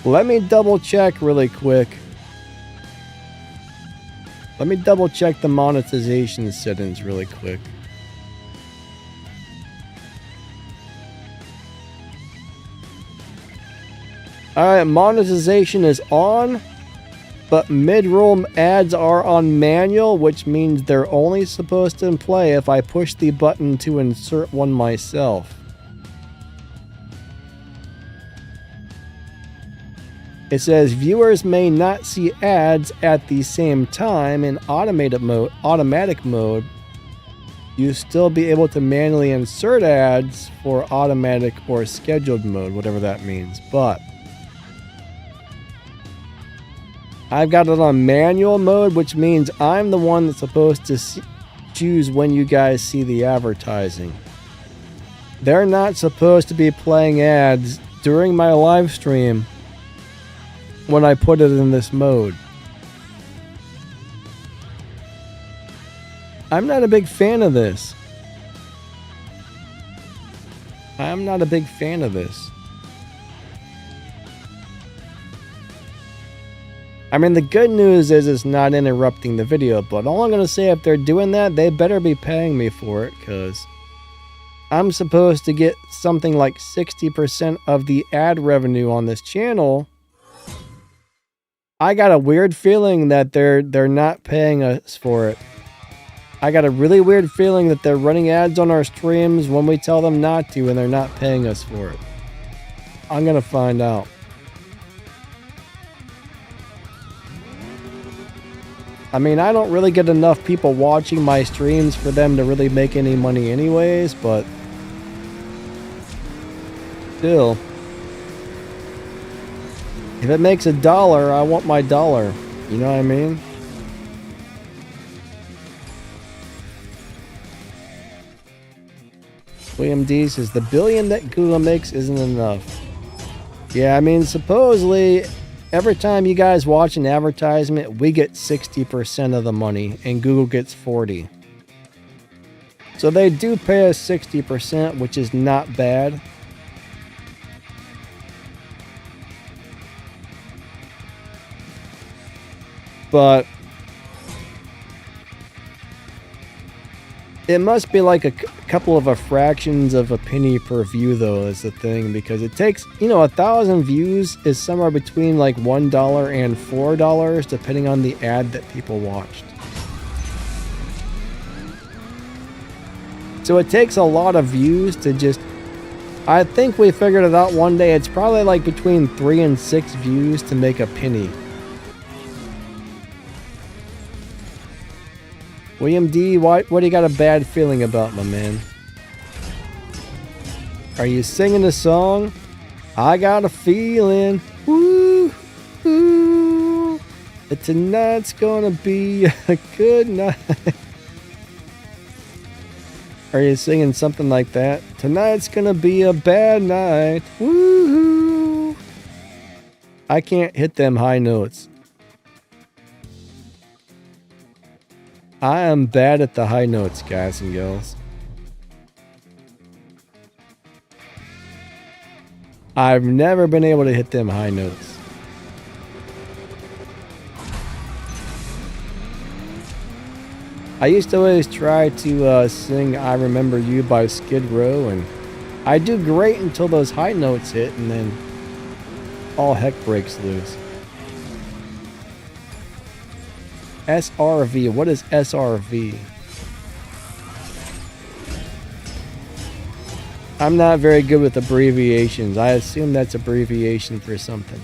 Let me double check really quick. Let me double check the monetization settings really quick. Alright, monetization is on, but mid-roll ads are on manual, which means they're only supposed to play if I push the button to insert one myself. It says viewers may not see ads at the same time in automatic mode. You still be able to manually insert ads for automatic or scheduled mode, whatever that means, but I've got it on manual mode, which means I'm the one that's supposed to choose when you guys see the advertising. They're not supposed to be playing ads during my live stream when I put it in this mode. I'm not a big fan of this. I'm not a big fan of this. I mean, the good news is it's not interrupting the video, but all I'm going to say, if they're doing that, they better be paying me for it, because I'm supposed to get something like 60% of the ad revenue on this channel. I got a weird feeling that they're not paying us for it. I got a really weird feeling that they're running ads on our streams when we tell them not to, and they're not paying us for it. I'm going to find out. I mean, I don't really get enough people watching my streams for them to really make any money anyways, but still, if it makes $1, I want my dollar. You know what I mean? William D says the billion that Google makes isn't enough. Yeah, I mean, supposedly every time you guys watch an advertisement, we get 60% of the money and Google gets 40%. So they do pay us 60%, which is not bad. But it must be like a couple of fractions of a penny per view, though, is the thing, because it takes, 1,000 views is somewhere between like $1 and $4, depending on the ad that people watched. So it takes a lot of views to just, I think we figured it out one day, it's probably like between 3 and 6 views to make a penny. William D, what do you got a bad feeling about, my man? Are you singing a song? I got a feeling, woo, woo, that tonight's gonna be a good night. Are you singing something like that? Tonight's gonna be a bad night, woo. I can't hit them high notes. I am bad at the high notes, guys and girls. I've never been able to hit them high notes. I used to always try to sing I Remember You by Skid Row, and I do great until those high notes hit, and then all heck breaks loose. SRV. What is SRV? I'm not very good with abbreviations. I assume that's abbreviation for something.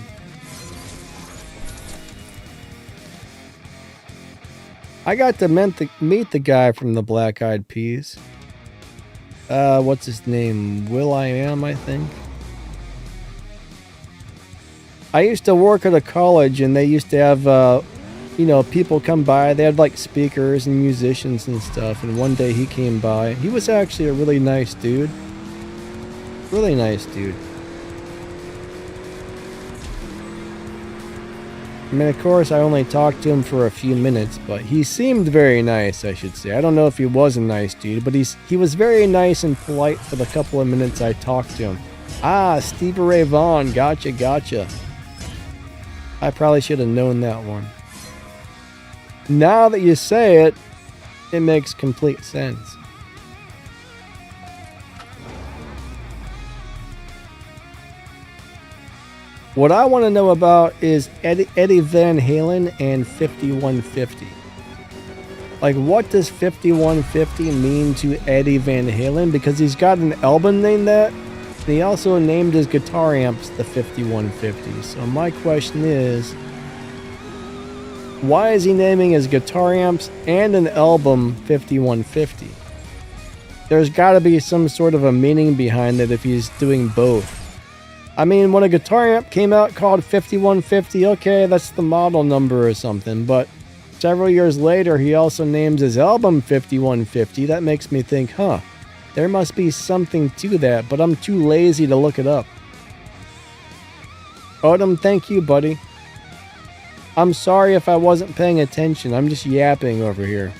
I got to meet the guy from the Black Eyed Peas. What's his name? Will.i.am, I think. I used to work at a college, and they used to have people come by. They had like speakers and musicians and stuff, and one day he came by. He was actually a really nice dude. Really nice dude. I mean, of course, I only talked to him for a few minutes, but he seemed very nice, I should say. I don't know if he was a nice dude, but he was very nice and polite for the couple of minutes I talked to him. Ah, Stevie Ray Vaughan. Gotcha. I probably should have known that one. Now that you say it, it makes complete sense. What I want to know about is Eddie Van Halen and 5150. Like, what does 5150 mean to Eddie Van Halen? Because he's got an album named that, and he also named his guitar amps the 5150. So my question is, why is he naming his guitar amps and an album 5150? There's got to be some sort of a meaning behind it if he's doing both. I mean, when a guitar amp came out called 5150, okay, that's the model number or something, but several years later, he also names his album 5150. That makes me think, there must be something to that, but I'm too lazy to look it up. Odom, thank you, buddy. I'm sorry if I wasn't paying attention. I'm just yapping over here.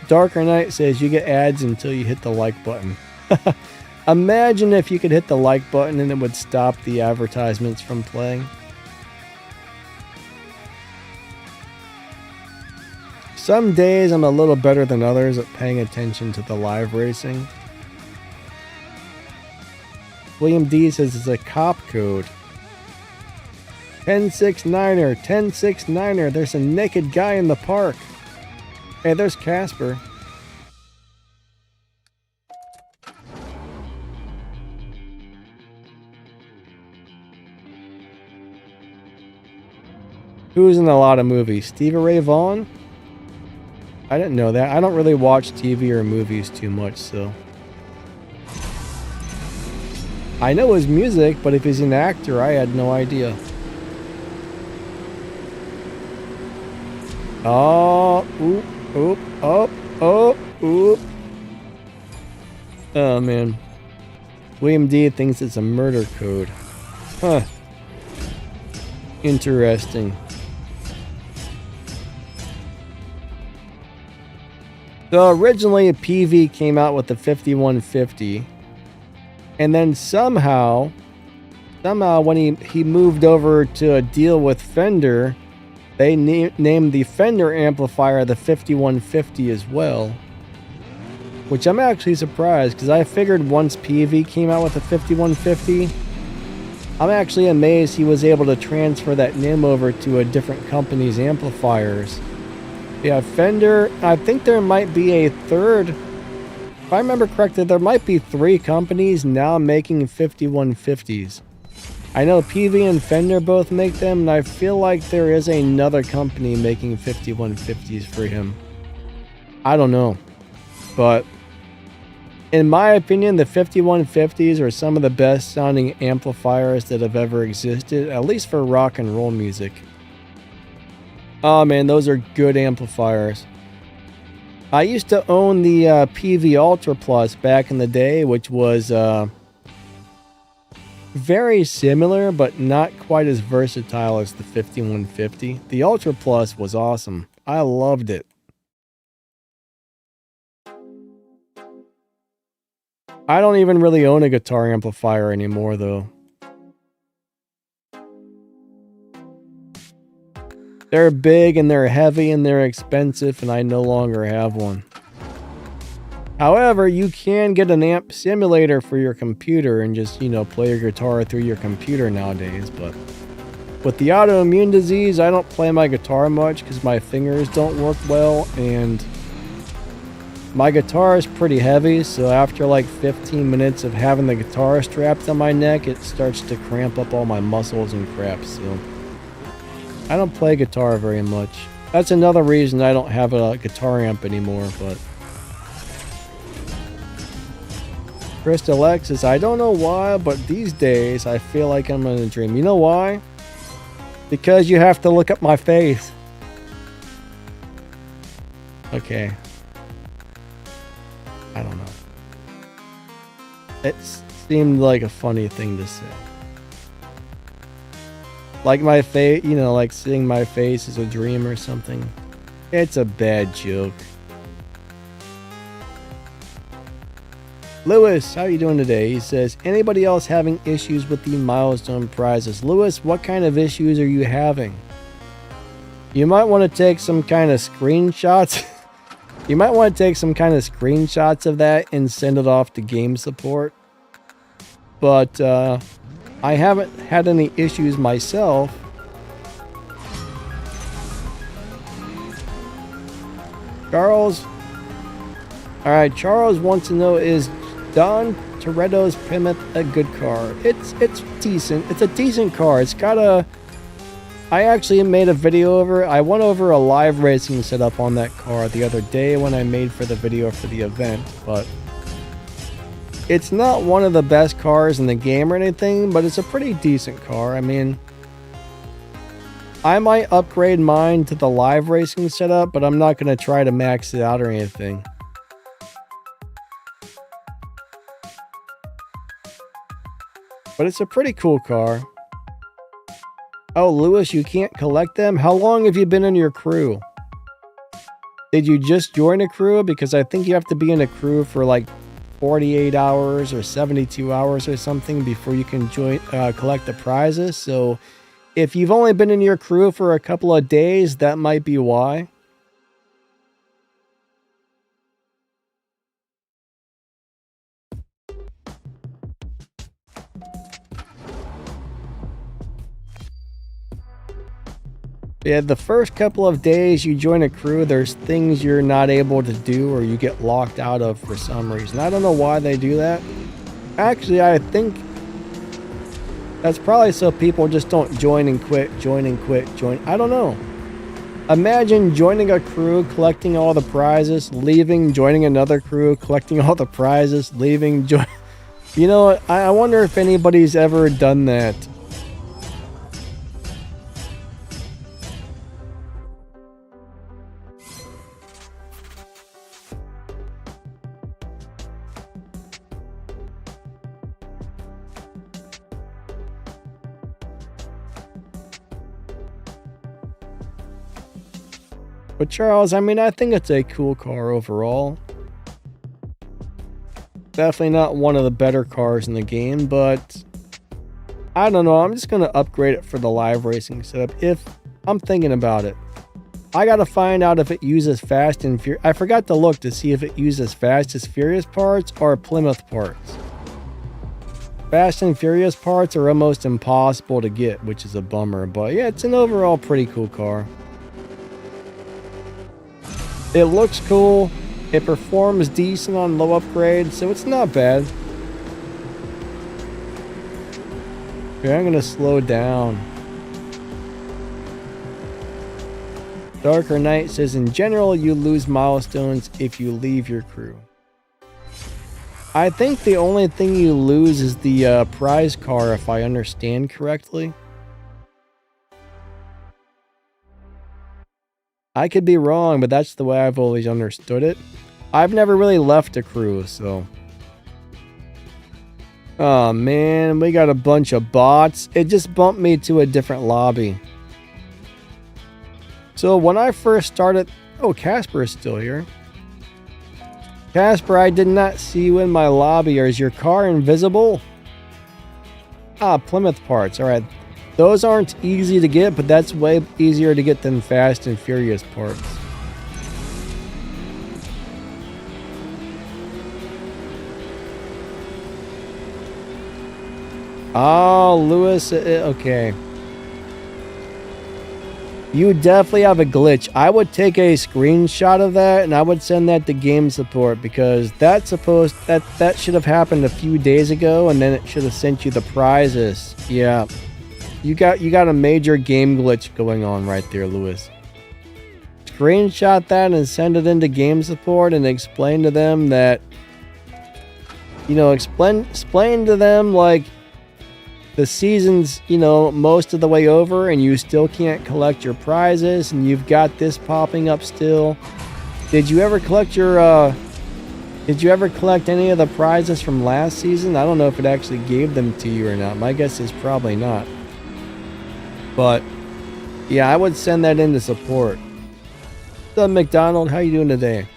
Darker Knight says you get ads until you hit the like button. Imagine if you could hit the like button and it would stop the advertisements from playing. Some days I'm a little better than others at paying attention to the live racing. William D says it's a cop code. 1069er, 1069er, there's a naked guy in the park. Hey, there's Casper. Who's in a lot of movies? Stevie Ray Vaughan? I didn't know that. I don't really watch TV or movies too much, so. I know his music, but if he's an actor, I had no idea. Oh, oop, oop, oh, oh, oop. Oh, man. William D thinks it's a murder code. Huh. Interesting. So originally, PV came out with the 5150. And then somehow when he moved over to a deal with Fender, they named the Fender amplifier the 5150 as well. Which I'm actually surprised, because I figured once PV came out with the 5150, I'm actually amazed he was able to transfer that name over to a different company's amplifiers. Yeah, Fender, I think there might be a third. If I remember correctly, there might be 3 companies now making 5150s. I know PV and Fender both make them, and I feel like there is another company making 5150s for him. I don't know. But in my opinion, the 5150s are some of the best sounding amplifiers that have ever existed, at least for rock and roll music. Oh man, those are good amplifiers. I used to own the PV Ultra Plus back in the day, which was very similar, but not quite as versatile as the 5150. The Ultra Plus was awesome. I loved it. I don't even really own a guitar amplifier anymore, though. They're big and they're heavy and they're expensive, and I no longer have one. However, you can get an amp simulator for your computer and just, play your guitar through your computer nowadays. But with the autoimmune disease, I don't play my guitar much because my fingers don't work well, and my guitar is pretty heavy, so after like 15 minutes of having the guitar strapped on my neck, it starts to cramp up all my muscles and crap, so I don't play guitar very much. That's another reason I don't have a guitar amp anymore, but Chris Alexis, I don't know why, but these days I feel like I'm in a dream. You know why? Because you have to look at my face. Okay. I don't know. It seemed like a funny thing to say. Like my face, like seeing my face is a dream or something. It's a bad joke. Lewis, how are you doing today? He says, anybody else having issues with the milestone prizes? Lewis, what kind of issues are you having? You might want to take some kind of screenshots. You might want to take some kind of screenshots of that and send it off to game support. But I haven't had any issues myself. Charles. Alright, Charles wants to know, is Don Toretto's Plymouth a good car? It's decent. It's a decent car. It's got a... I actually made a video over it. I went over a live racing setup on that car the other day when I made for the video for the event, but it's not one of the best cars in the game or anything, but it's a pretty decent car. I mean, I might upgrade mine to the live racing setup, but I'm not going to try to max it out or anything. But it's a pretty cool car. Oh, Lewis, you can't collect them? How long have you been in your crew? Did you just join a crew? Because I think you have to be in a crew for like 48 hours or 72 hours or something before you can collect the prizes. So if you've only been in your crew for a couple of days, that might be why. Yeah, the first couple of days you join a crew, there's things you're not able to do or you get locked out of for some reason. I don't know why they do that. Actually, I think that's probably so people just don't join and quit, join and quit, join. I don't know. Imagine joining a crew, collecting all the prizes, leaving, joining another crew, collecting all the prizes, leaving, join. You know, I wonder if anybody's ever done that. But Charles, I mean, I think it's a cool car overall. Definitely not one of the better cars in the game, but I don't know. I'm just going to upgrade it for the live racing setup if I'm thinking about it. I got to find out if it uses Fast and Furious. I forgot to look to see if it uses Fast and Furious parts or Plymouth parts. Fast and Furious parts are almost impossible to get, which is a bummer. But yeah, it's an overall pretty cool car. It looks cool. It performs decent on low upgrades, so it's not bad. Okay, I'm gonna slow down. Darker Knight says, in general, you lose milestones if you leave your crew. I think the only thing you lose is the prize car, if I understand correctly. I could be wrong, but that's the way I've always understood it. I've never really left a crew, so. Oh man, we got a bunch of bots. It just bumped me to a different lobby. So when I first started... Oh, Casper is still here. Casper, I did not see you in my lobby. Or is your car invisible? Ah, Plymouth parts. Alright. Those aren't easy to get, but that's way easier to get than Fast and Furious parts. Oh, Lewis, okay. You definitely have a glitch. I would take a screenshot of that and I would send that to game support because that should have happened a few days ago and then it should have sent you the prizes. Yeah. You got a major game glitch going on right there, Lewis. Screenshot that and send it into game support and explain to them that, you know, explain to them like the season's, you know, most of the way over and you still can't collect your prizes and you've got this popping up still. Did you ever collect any of the prizes from last season? I don't know if it actually gave them to you or not. My guess is probably not. But yeah, I would send that into support. What's up, McDonald? How you doing today?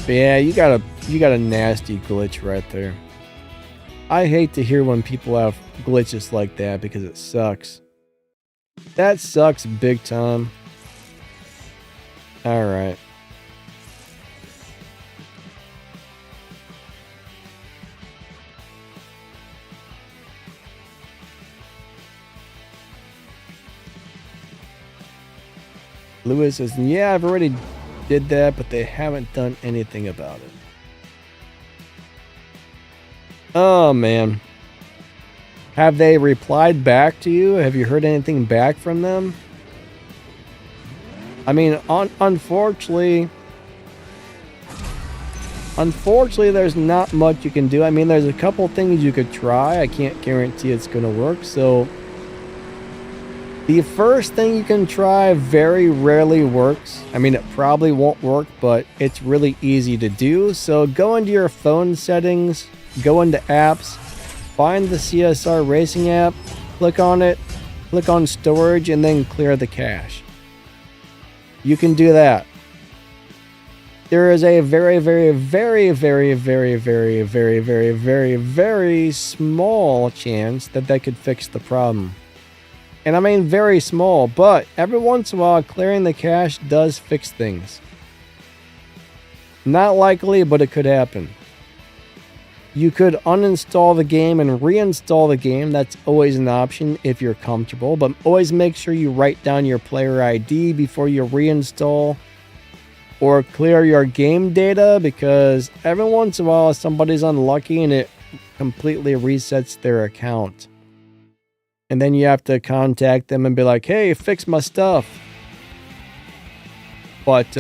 But yeah, you got a nasty glitch right there. I hate to hear when people have glitches like that because it sucks. That sucks big time. All right. Lewis says, yeah, I've already did that, but they haven't done anything about it. Oh, man. Have they replied back to you? Have you heard anything back from them? I mean, unfortunately, there's not much you can do. I mean, there's a couple things you could try. I can't guarantee it's going to work, so... The first thing you can try very rarely works. I mean, it probably won't work, but it's really easy to do. So go into your phone settings, go into apps, find the CSR Racing app, click on it, click on storage, and then clear the cache. You can do that. There is a very, very, very, very, very, very, very, very, very, very small chance that that could fix the problem. And I mean very small, but every once in a while, clearing the cache does fix things. Not likely, but it could happen. You could uninstall the game and reinstall the game. That's always an option if you're comfortable, but always make sure you write down your player ID before you reinstall or clear your game data, because every once in a while somebody's unlucky and it completely resets their account. And then you have to contact them and be like, hey, fix my stuff. But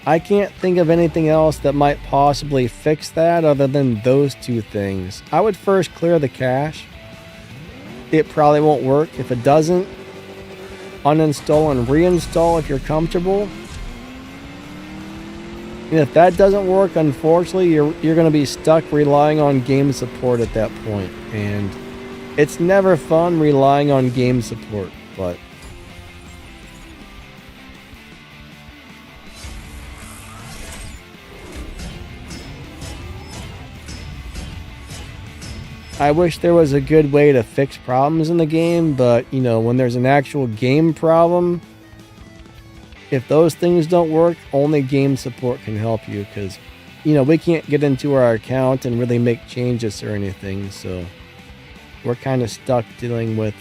I can't think of anything else that might possibly fix that other than those two things. I would first clear the cache. It probably won't work. If it doesn't, uninstall and reinstall if you're comfortable. And if that doesn't work, unfortunately, you're going to be stuck relying on game support at that point. And it's never fun relying on game support, but I wish there was a good way to fix problems in the game, but, you know, when there's an actual game problem, if those things don't work, only game support can help you, because, you know, we can't get into our account and really make changes or anything, so we're kind of stuck dealing with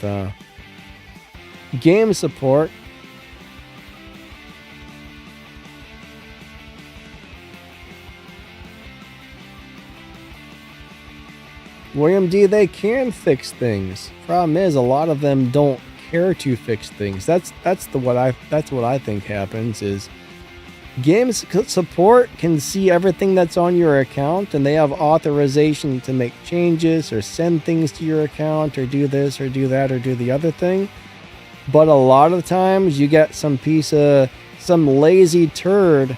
game support. William D, they can fix things. Problem is, a lot of them don't care to fix things. That's what I think happens is game support can see everything that's on your account, and they have authorization to make changes or send things to your account or do this or do that or do the other thing. But a lot of times you get some lazy turd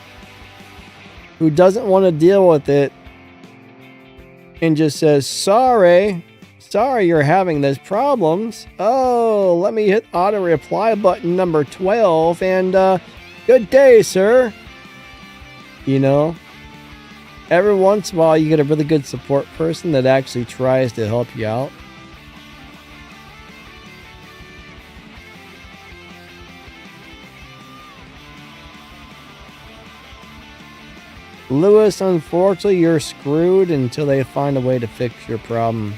who doesn't want to deal with it and just says, sorry you're having these problems. Oh, let me hit auto reply button number 12 and good day, sir. You know, every once in a while you get a really good support person that actually tries to help you out. Lewis, unfortunately, you're screwed until they find a way to fix your problem.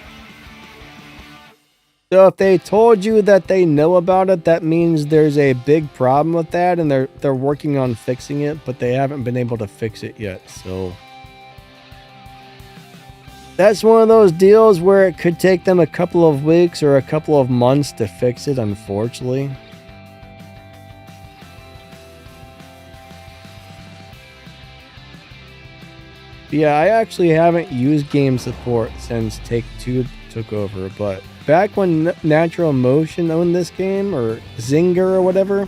So if they told you that they know about it, that means there's a big problem with that, and they're working on fixing it, but they haven't been able to fix it yet. So that's one of those deals where it could take them a couple of weeks or a couple of months to fix it, unfortunately. Yeah, I actually haven't used game support since Take-Two took over, but back when Nitro Motion owned this game, or Zynga or whatever,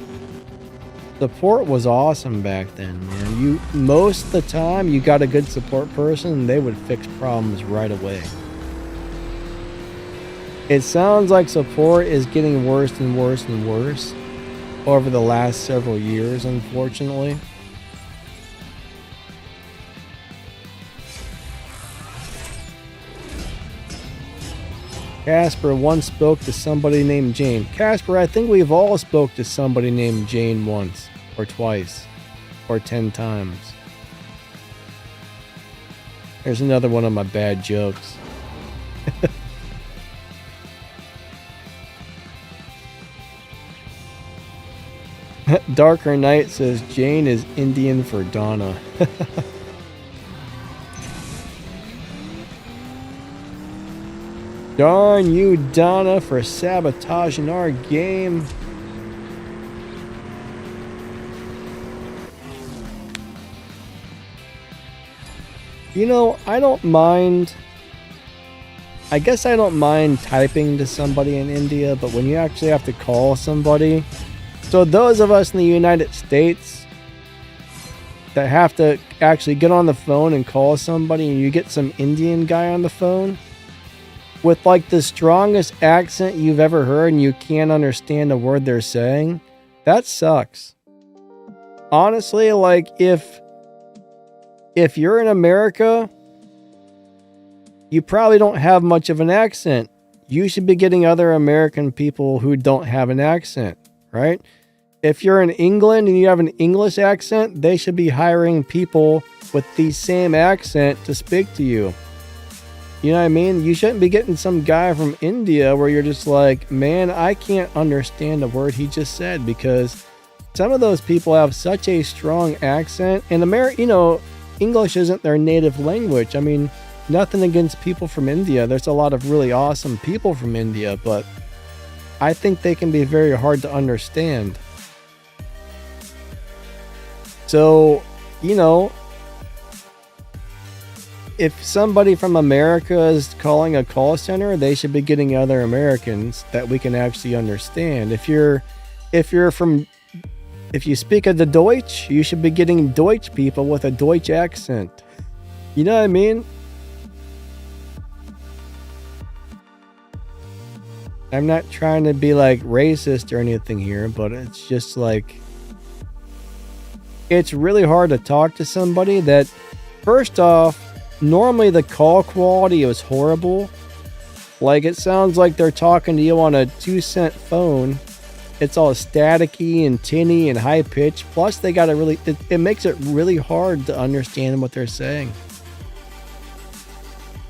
support was awesome back then, man. Most of the time, you got a good support person, and they would fix problems right away. It sounds like support is getting worse and worse and worse over the last several years, unfortunately. Casper once spoke to somebody named Jane. Casper, I think we've all spoke to somebody named Jane once, or twice, or 10 times. There's another one of my bad jokes. Darker Knight says Jane is Indian for Donna. Darn you, Donna, for sabotaging our game. You know, I don't mind. I guess I don't mind typing to somebody in India, but when you actually have to call somebody. So those of us in the United States that have to actually get on the phone and call somebody, and you get some Indian guy on the phone with like the strongest accent you've ever heard, and you can't understand a word they're saying, That sucks. Honestly, like if you're in America, you probably don't have much of an accent. You should be getting other American people who don't have an accent, right? If you're in England and you have an English accent, they should be hiring people with the same accent to speak to you. You know what I mean? You shouldn't be getting some guy from India where you're just like, man, I can't understand a word he just said, because some of those people have such a strong accent. And English isn't their native language. I mean, nothing against people from India. There's a lot of really awesome people from India, but I think they can be very hard to understand. So, if somebody from America is calling a call center, they should be getting other Americans that we can actually understand. If you speak of the Deutsch, you should be getting Deutsch people with a Deutsch accent. You know what I mean? I'm not trying to be like racist or anything here, but it's just like, it's really hard to talk to somebody that, first off, normally the call quality is horrible. Like, it sounds like they're talking to you on a 2-cent phone. It's all staticky and tinny and high pitched. Plus, they got it makes it really hard to understand what they're saying.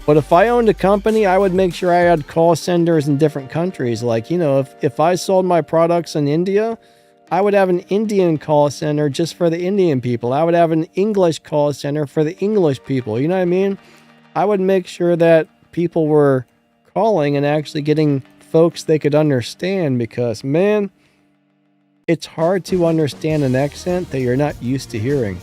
But if I owned a company, I would make sure I had call centers in different countries. Like, if I sold my products in India, I would have an Indian call center just for the Indian people. I would have an English call center for the English people. You know what I mean? I would make sure that people were calling and actually getting folks they could understand, because, man, it's hard to understand an accent that you're not used to hearing.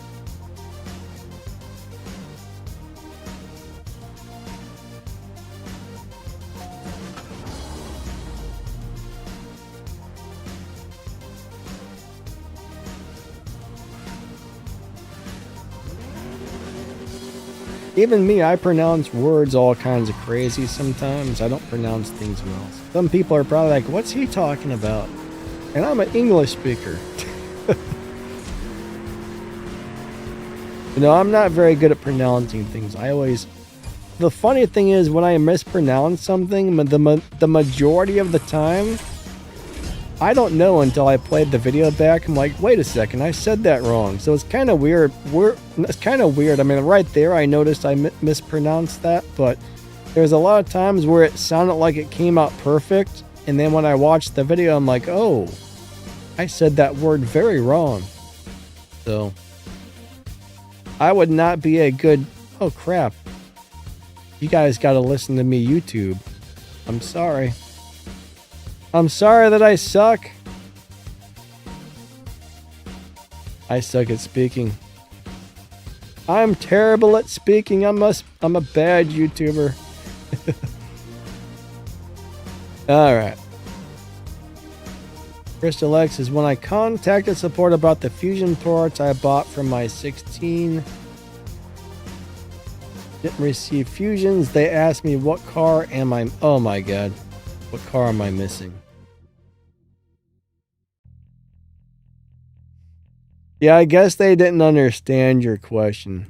Even me, I pronounce words all kinds of crazy sometimes. I don't pronounce things well. Some people are probably like, what's he talking about? And I'm an English speaker. I'm not very good at pronouncing things. The funny thing is, when I mispronounce something, the majority of the time, I don't know until I played the video back. I'm like, wait a second, I said that wrong. So it's kind of weird. It's kind of weird. I mean, right there, I noticed I mispronounced that, but there's a lot of times where it sounded like it came out perfect, and then when I watched the video, I'm like, oh, I said that word very wrong. So I would not be a good... Oh, crap. You guys got to listen to me, YouTube. I'm sorry. I'm sorry that I suck. I suck at speaking. I'm terrible at speaking. I'm a bad YouTuber. Alright. Crystal X is, when I contacted support about the fusion parts I bought from my 16, didn't receive fusions. They asked me what car am I... Oh my god. What car am I missing? Yeah, I guess they didn't understand your question.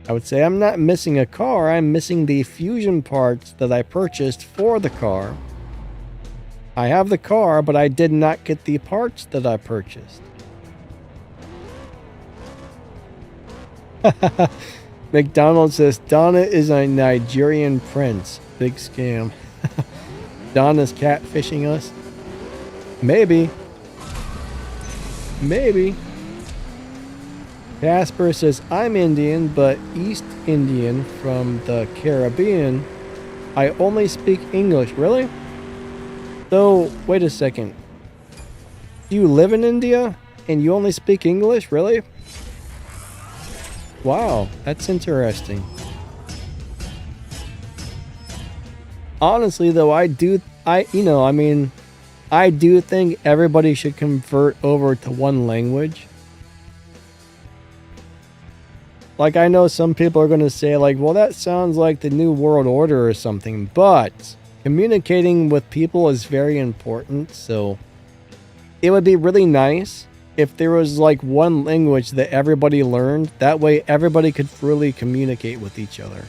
I would say I'm not missing a car. I'm missing the fusion parts that I purchased for the car. I have the car, but I did not get the parts that I purchased. McDonald's says, Donna is a Nigerian prince. Big scam. Donna's catfishing us? Maybe. Maybe. Casper says, I'm Indian, but East Indian from the Caribbean. I only speak English. Really? So, wait a second. Do you live in India and you only speak English? Really? Wow, that's interesting. Honestly, though, I do think everybody should convert over to one language. Like, I know some people are going to say, like, well, that sounds like the New World Order or something, but communicating with people is very important. So it would be really nice if there was like one language that everybody learned. That way everybody could freely communicate with each other.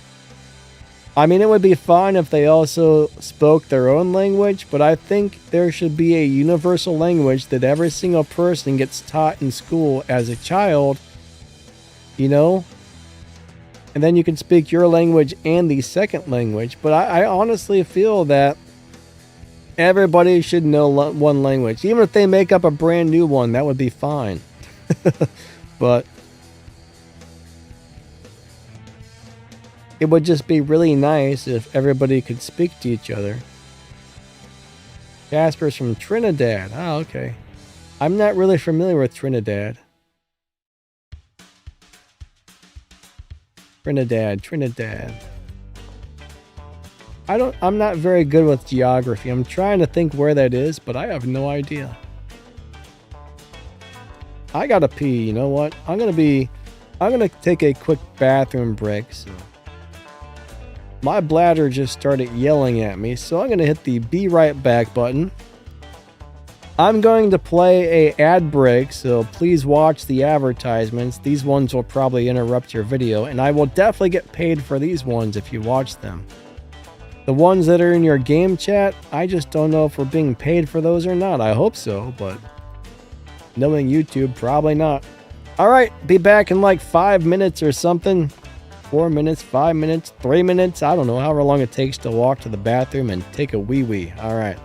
I mean, it would be fine if they also spoke their own language, but I think there should be a universal language that every single person gets taught in school as a child, you know? And then you can speak your language and the second language. But I honestly feel that everybody should know one language. Even if they make up a brand new one, that would be fine. But it would just be really nice if everybody could speak to each other. Casper's from Trinidad. Oh, okay. I'm not really familiar with Trinidad. Trinidad. I'm not very good with geography. I'm trying to think where that is, but I have no idea. I gotta pee, you know what? I'm gonna take a quick bathroom break, so my bladder just started yelling at me, so I'm gonna hit the be right back button. I'm going to play a ad break, so please watch the advertisements. These ones will probably interrupt your video, and I will definitely get paid for these ones if you watch them. The ones that are in your game chat, I just don't know if we're being paid for those or not. I hope so, but knowing YouTube, probably not. Alright, be back in like 5 minutes or something. 4 minutes, 5 minutes, 3 minutes. I don't know, however long it takes to walk to the bathroom and take a wee-wee. Alright.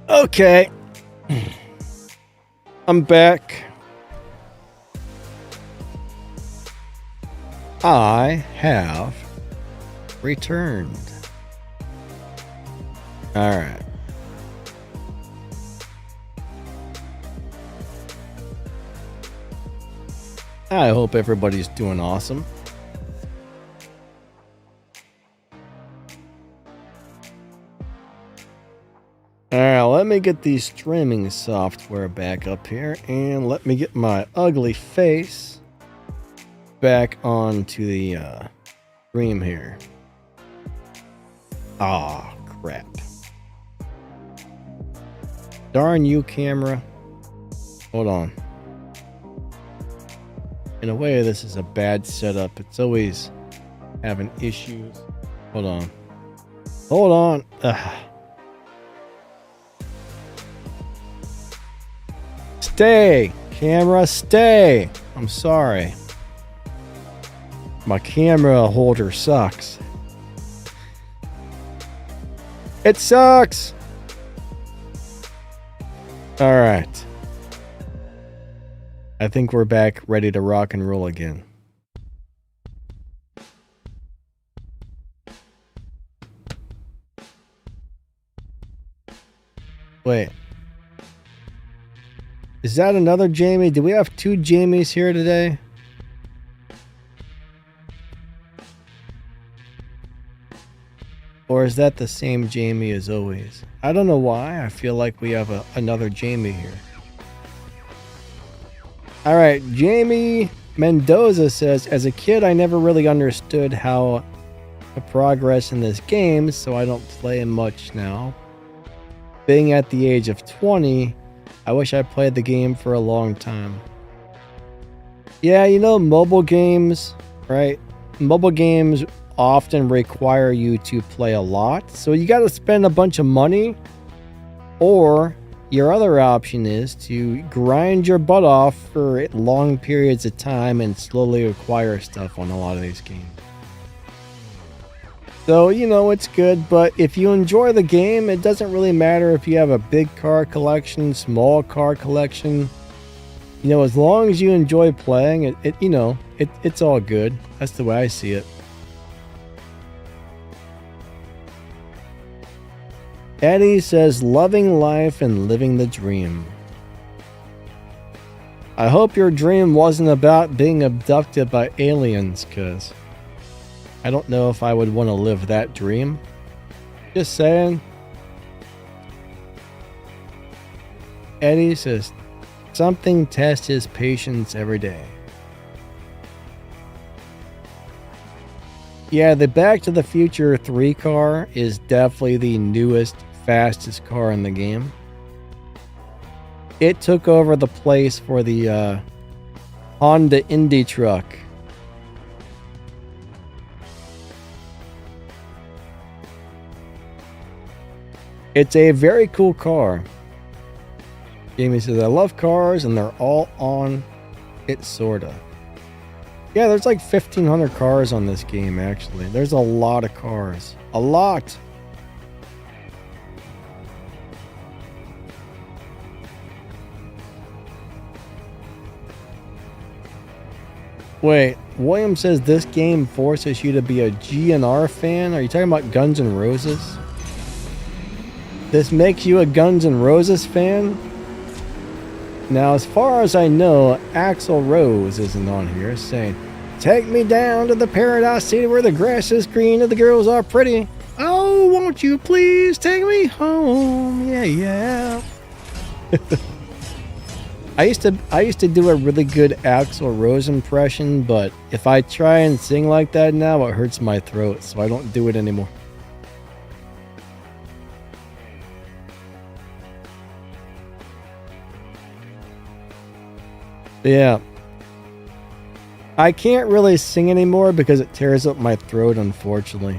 Okay. I'm back. I have returned. All right. I hope everybody's doing awesome. Alright, let me get the streaming software back up here, and let me get my ugly face back onto the stream here. Aw, crap. Darn you, camera. Hold on. In a way, this is a bad setup. It's always having issues. Hold on. Hold on. Ugh. Stay! Camera, stay! I'm sorry. My camera holder sucks. It sucks! Alright. I think we're back ready to rock and roll again. Wait. Is that another Jamie? Do we have two Jamies here today? Or is that the same Jamie as always? I don't know why. I feel like we have another Jamie here. Alright, Jamie Mendoza says, as a kid, I never really understood how to progress in this game, so I don't play much now. Being at the age of 20, I wish I played the game for a long time. Yeah, you know, mobile games, right? Mobile games often require you to play a lot, so you got to spend a bunch of money, or your other option is to grind your butt off for long periods of time and slowly acquire stuff on a lot of these games. So, you know, it's good, but if you enjoy the game, it doesn't really matter if you have a big car collection, small car collection. You know, as long as you enjoy playing, it's all good. That's the way I see it. Eddie says, loving life and living the dream. I hope your dream wasn't about being abducted by aliens, cuz I don't know if I would want to live that dream. Just saying. Eddie says, something tests his patience every day. Yeah, the Back to the Future 3 car is definitely the newest, fastest car in the game. It took over the place for the Honda Indy truck. It's a very cool car. Jamie says, I love cars and they're all on it, sorta. Yeah, there's like 1,500 cars on this game, actually. There's a lot of cars. A lot! Wait, William says this game forces you to be a GNR fan? Are you talking about Guns N' Roses? This makes you a Guns N' Roses fan? Now, as far as I know, Axl Rose isn't on here saying, take me down to the paradise city where the grass is green and the girls are pretty. Oh, won't you please take me home? Yeah, yeah. I used to do a really good Axl Rose impression, but if I try and sing like that now, it hurts my throat, so I don't do it anymore. Yeah. I can't really sing anymore because it tears up my throat, unfortunately.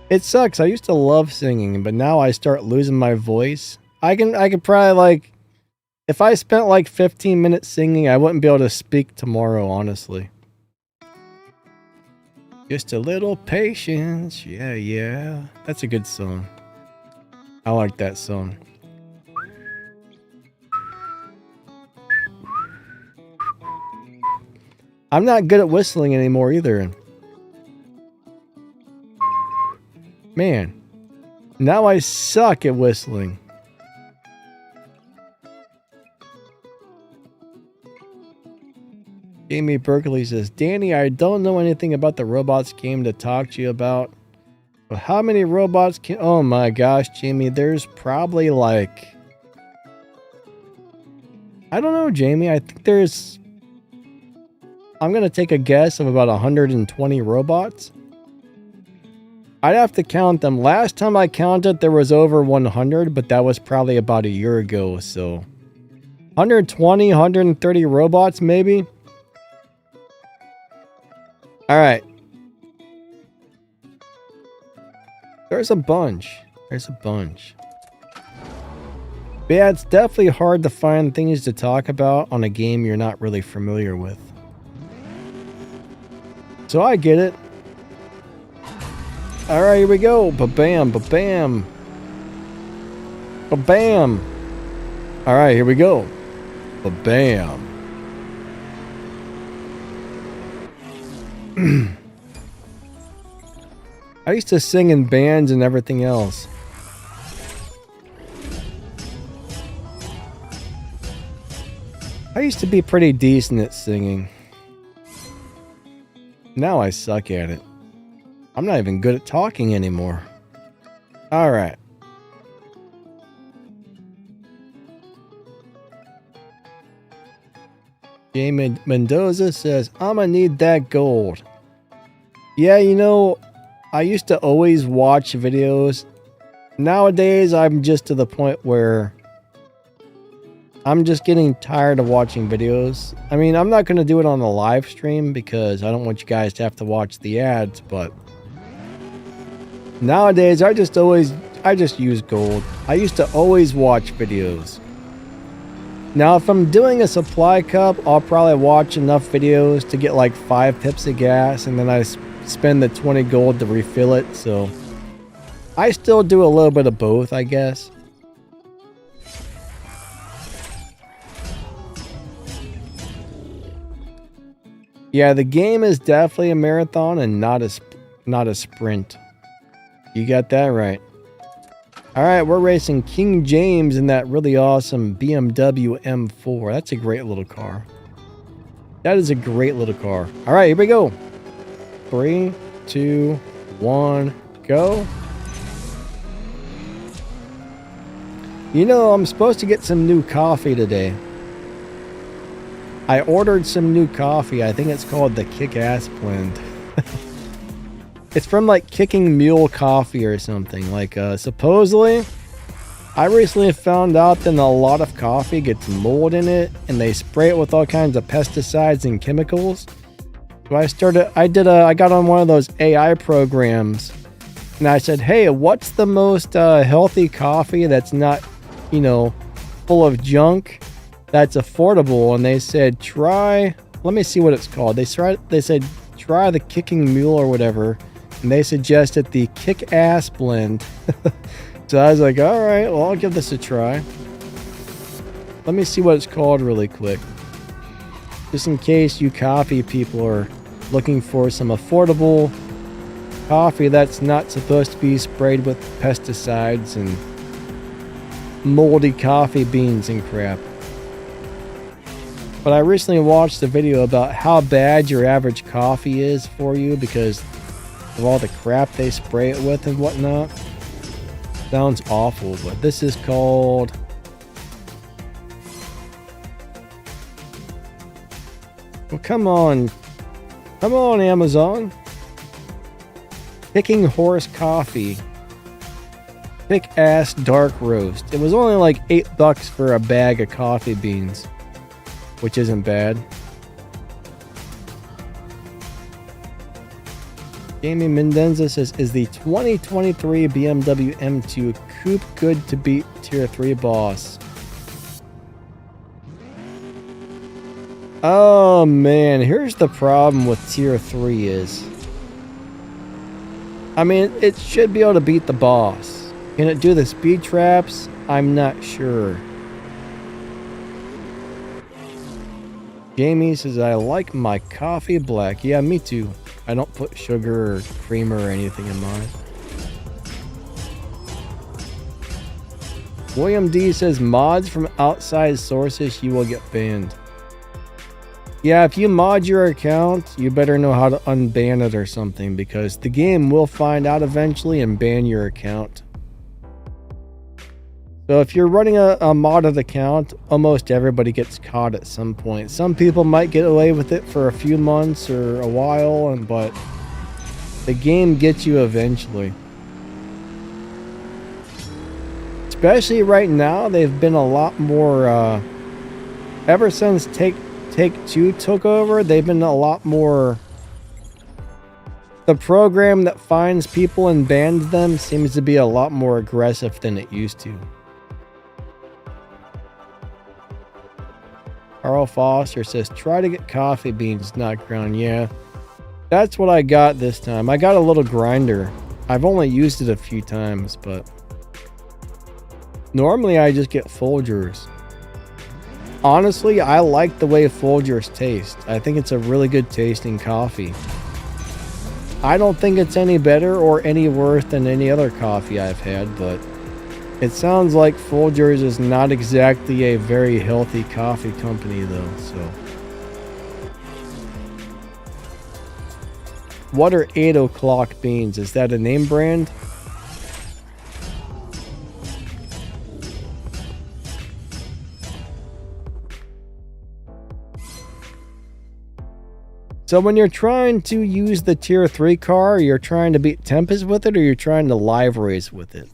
It sucks. I used to love singing, but now I start losing my voice. I could probably, like, if I spent like 15 minutes singing, I wouldn't be able to speak tomorrow, honestly. Just a little patience. Yeah, yeah. That's a good song. I like that song. I'm not good at whistling anymore either. Man, now I suck at whistling. Amy Berkeley says, Danny, I don't know anything about the robots game to talk to you about. But how many robots can... Oh my gosh, Jamie, there's probably like... I don't know, Jamie. I think there's... I'm going to take a guess of about 120 robots. I'd have to count them. Last time I counted, there was over 100, but that was probably about a year ago, so... 120, 130 robots, maybe? Alright. There's a bunch. There's a bunch. But yeah, it's definitely hard to find things to talk about on a game you're not really familiar with. So I get it. Alright, here we go. Ba-bam, ba-bam. Ba-bam. Alright, here we go. Ba-bam. I used to sing in bands and everything else. I used to be pretty decent at singing. Now I suck at it. I'm not even good at talking anymore. Alright. Jamie Mendoza says, I'ma need that gold. Yeah, you know, I used to always watch videos. Nowadays, I'm just to the point where I'm just getting tired of watching videos. I mean, I'm not going to do it on the live stream because I don't want you guys to have to watch the ads, but nowadays, I just use gold. I used to always watch videos. Now, if I'm doing a supply cup, I'll probably watch enough videos to get like 5 pips of gas, and then I spend the 20 gold to refill it, so I still do a little bit of both, I guess. Yeah, the game is definitely a marathon and not a sprint. You got that right. Alright, we're racing King James in that really awesome BMW M4. That's a great little car. That is a great little car. Alright, here we go. 3, 2, 1, go. You know, I'm supposed to get some new coffee today. I ordered some new coffee. I think it's called the Kick-Ass Blend. It's from like Kicking Mule Coffee or something. Like, supposedly, I recently found out that a lot of coffee gets mold in it, and they spray it with all kinds of pesticides and chemicals. So I got on one of those AI programs, and I said, hey, what's the most healthy coffee that's not, you know, full of junk, that's affordable? And they said, let me see what it's called. They said, try the Kicking Mule or whatever. And they suggested the Kick-Ass Blend. So I was like, alright, well, I'll give this a try. Let me see what it's called really quick. Just in case you coffee people are looking for some affordable coffee that's not supposed to be sprayed with pesticides and moldy coffee beans and crap. But I recently watched a video about how bad your average coffee is for you because of all the crap they spray it with and whatnot. Sounds awful, but this is called... Well, come on. Come on, Amazon. Kicking Horse Coffee. Kick-Ass Dark Roast. It was only like $8 for a bag of coffee beans, which isn't bad. Jamie Mendoza says, is the 2023 BMW M2 Coupe good to beat Tier 3 boss? Oh man, here's the problem with Tier 3 is... I mean, it should be able to beat the boss. Can it do the speed traps? I'm not sure. Jamie says, I like my coffee black. Yeah, me too. I don't put sugar or creamer or anything in mine. William D says, mods from outside sources, you will get banned. Yeah, if you mod your account, you better know how to unban it or something, because the game will find out eventually and ban your account. So if you're running a modded account, almost everybody gets caught at some point. Some people might get away with it for a few months or a while, but the game gets you eventually. Especially right now, they've been a lot more, ever since Take-Two took over, they've been a lot more. The program that finds people and bans them seems to be a lot more aggressive than it used to. Carl Foster says, try to get coffee beans, not ground. Yeah, that's what I got this time. I got a little grinder. I've only used it a few times, but normally I just get Folgers. Honestly, I like the way Folgers taste. I think it's a really good tasting coffee. I don't think it's any better or any worse than any other coffee I've had, but it sounds like Folgers is not exactly a very healthy coffee company though, so. What are 8 o'clock beans? Is that a name brand? So when you're trying to use the tier 3 car, you're trying to beat Tempest with it, or you're trying to live race with it?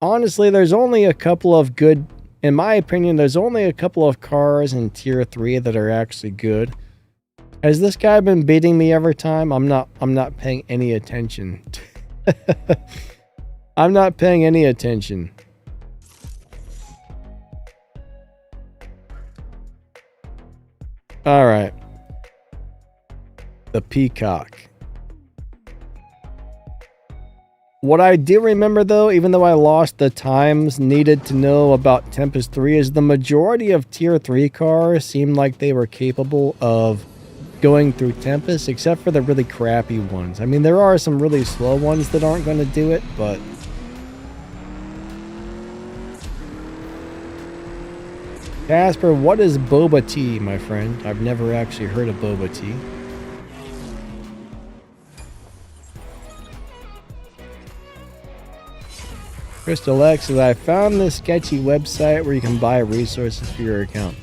Honestly, there's only a couple of good, in my opinion, there's only a couple of cars in tier 3 that are actually good. Has this guy been beating me every time? I'm not paying any attention. I'm not paying any attention. All right. The Peacock. What I do remember though, even though I lost the times needed to know about Tempest 3, is the majority of tier 3 cars seemed like they were capable of going through Tempest, except for the really crappy ones. I mean, there are some really slow ones that aren't going to do it, but Casper, what is boba tea, my friend? I've never actually heard of boba tea. Crystal X says, I found this sketchy website where you can buy resources for your account.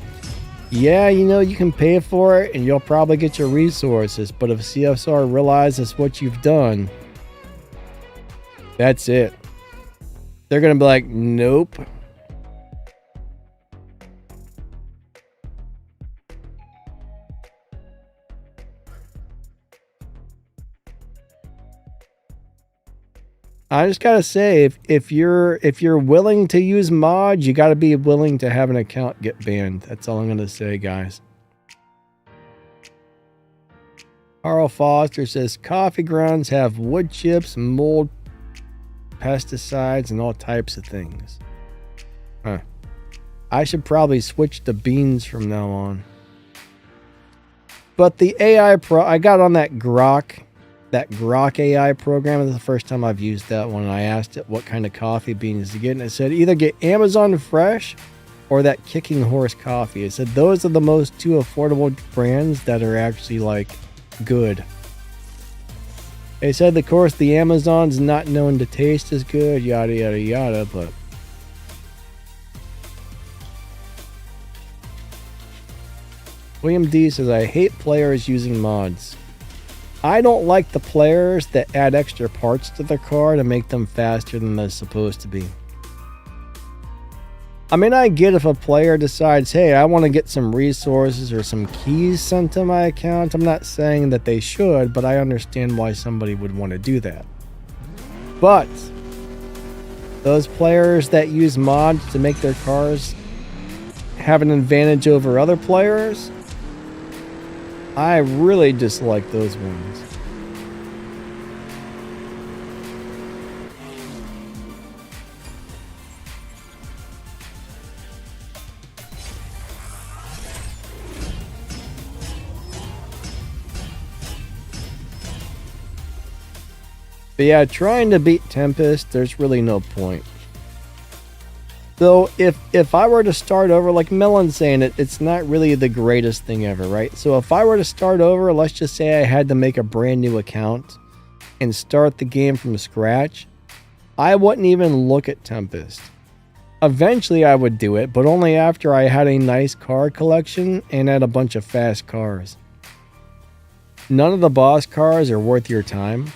Yeah, you know, you can pay for it and you'll probably get your resources, but if CSR realizes what you've done, that's it. They're going to be like, nope. I just gotta say, if you're willing to use mods, you gotta be willing to have an account get banned. That's all I'm gonna say, guys. Carl Foster says coffee grounds have wood chips, mold, pesticides, and all types of things. Huh. I should probably switch to beans from now on. But the AI I got on that Grok AI program. Is the first time I've used that one, and I asked it what kind of coffee beans to get, and it said either get Amazon Fresh or that Kicking Horse coffee. It said those are the most two affordable brands that are actually like good. They said, of course, the Amazon's not known to taste as good, yada yada yada, but William D says, I hate players using mods. I don't like the players that add extra parts to their car to make them faster than they're supposed to be. I mean, I get if a player decides, hey, I want to get some resources or some keys sent to my account. I'm not saying that they should, but I understand why somebody would want to do that. But those players that use mods to make their cars have an advantage over other players, I really dislike those ones. But yeah, trying to beat Tempest, there's really no point. So if I were to start over, like Melon's saying, it's not really the greatest thing ever, right? So if I were to start over, let's just say I had to make a brand new account and start the game from scratch, I wouldn't even look at Tempest. Eventually I would do it, but only after I had a nice car collection and had a bunch of fast cars. None of the boss cars are worth your time.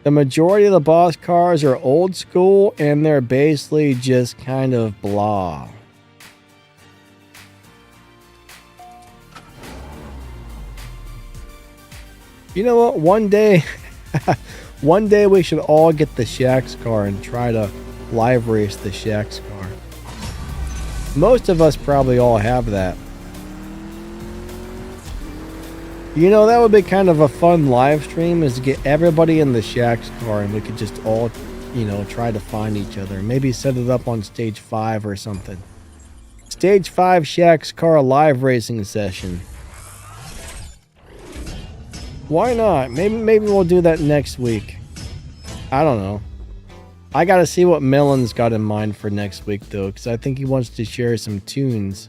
The majority of the boss cars are old school and they're basically just kind of blah. You know what? One day we should all get the Shaxx car and try to live race the Shaxx car. Most of us probably all have that. You know, that would be kind of a fun live stream, is to get everybody in the Shaxx car and we could just all, you know, try to find each other. Maybe set it up on stage 5 or something. Stage 5 Shaxx car live racing session. Why not? Maybe we'll do that next week. I don't know. I gotta see what Melon's got in mind for next week though, because I think he wants to share some tunes.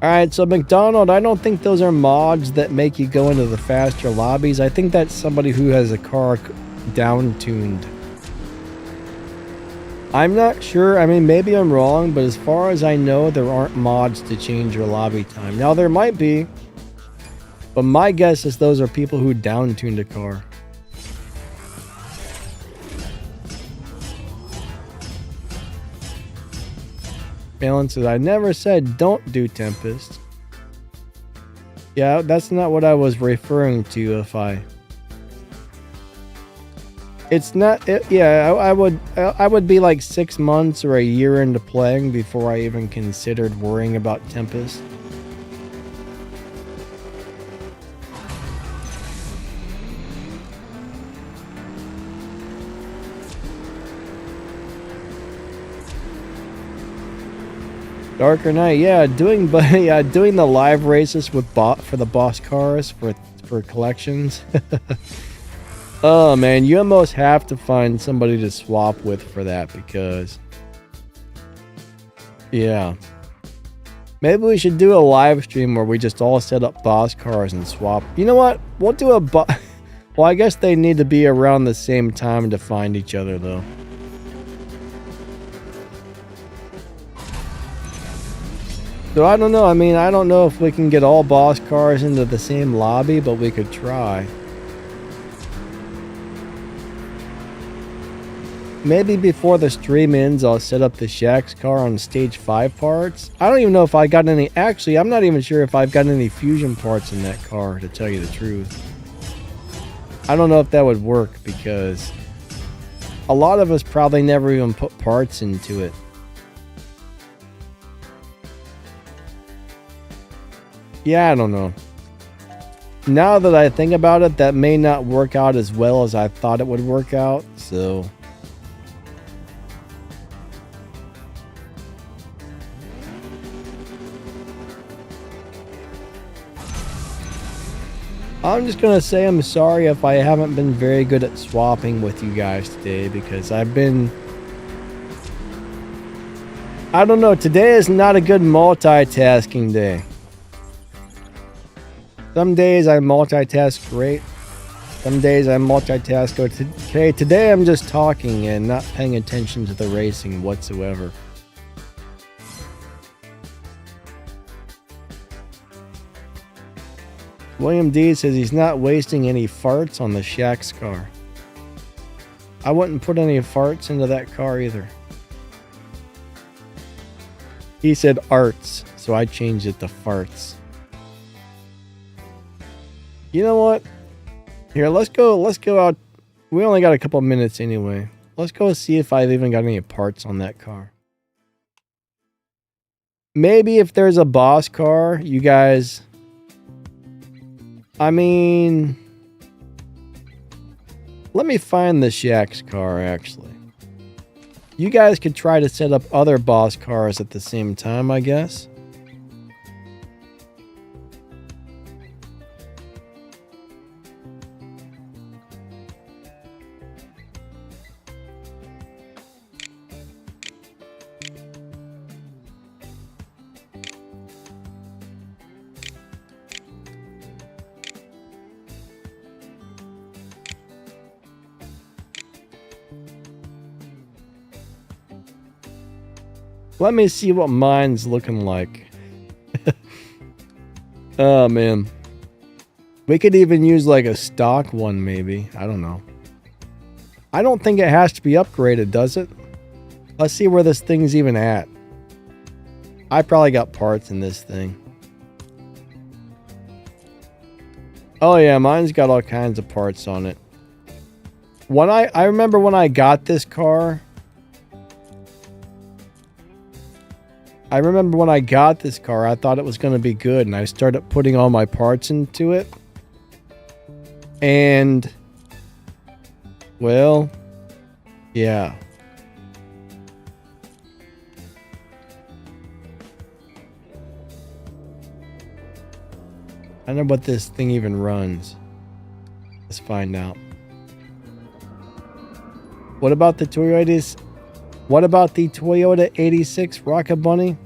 Alright, so McDonald, I don't think those are mods that make you go into the faster lobbies. I think that's somebody who has a car down-tuned. I'm not sure. I mean, maybe I'm wrong, but as far as I know, there aren't mods to change your lobby time. Now, there might be, but my guess is those are people who down-tuned a car. Balance says, I never said don't do Tempest. Yeah, that's not what I was referring to. It's not. Yeah, I would be like 6 months or a year into playing before I even considered worrying about Tempest. Darker Knight, yeah, doing the live races with for the boss cars for collections. Oh man, you almost have to find somebody to swap with for that, because yeah. Maybe we should do a live stream where we just all set up boss cars and swap. You know what? We'll do a well, I guess they need to be around the same time to find each other though. So I don't know. I mean, I don't know if we can get all boss cars into the same lobby, but we could try. Maybe before the stream ends, I'll set up the Shaxx car on stage 5 parts. I don't even know if I got any. Actually, I'm not even sure if I've got any fusion parts in that car, to tell you the truth. I don't know if that would work, because a lot of us probably never even put parts into it. Yeah, I don't know. Now that I think about it, that may not work out as well as I thought it would work out, so. I'm just gonna say I'm sorry if I haven't been very good at swapping with you guys today, because I've been... I don't know, today is not a good multitasking day. Some days I multitask great. Some days I multitask okay. Today I'm just talking and not paying attention to the racing whatsoever. William D says he's not wasting any farts on the Shaxx car. I wouldn't put any farts into that car either. He said arts, so I changed it to farts. You know what? Here, let's go out. We only got a couple minutes anyway. Let's go see if I've even got any parts on that car. Maybe if there's a boss car, you guys... I mean... Let me find the Shaxx car, actually. You guys could try to set up other boss cars at the same time, I guess. Let me see what mine's looking like. Oh, man. We could even use like a stock one, maybe. I don't know. I don't think it has to be upgraded, does it? Let's see where this thing's even at. I probably got parts in this thing. Oh, yeah, mine's got all kinds of parts on it. When I remember when I got this car... I thought it was going to be good, and I started putting all my parts into it. And, well, yeah. I don't know what this thing even runs. Let's find out. What about the Toyota 86 Rocket Bunny?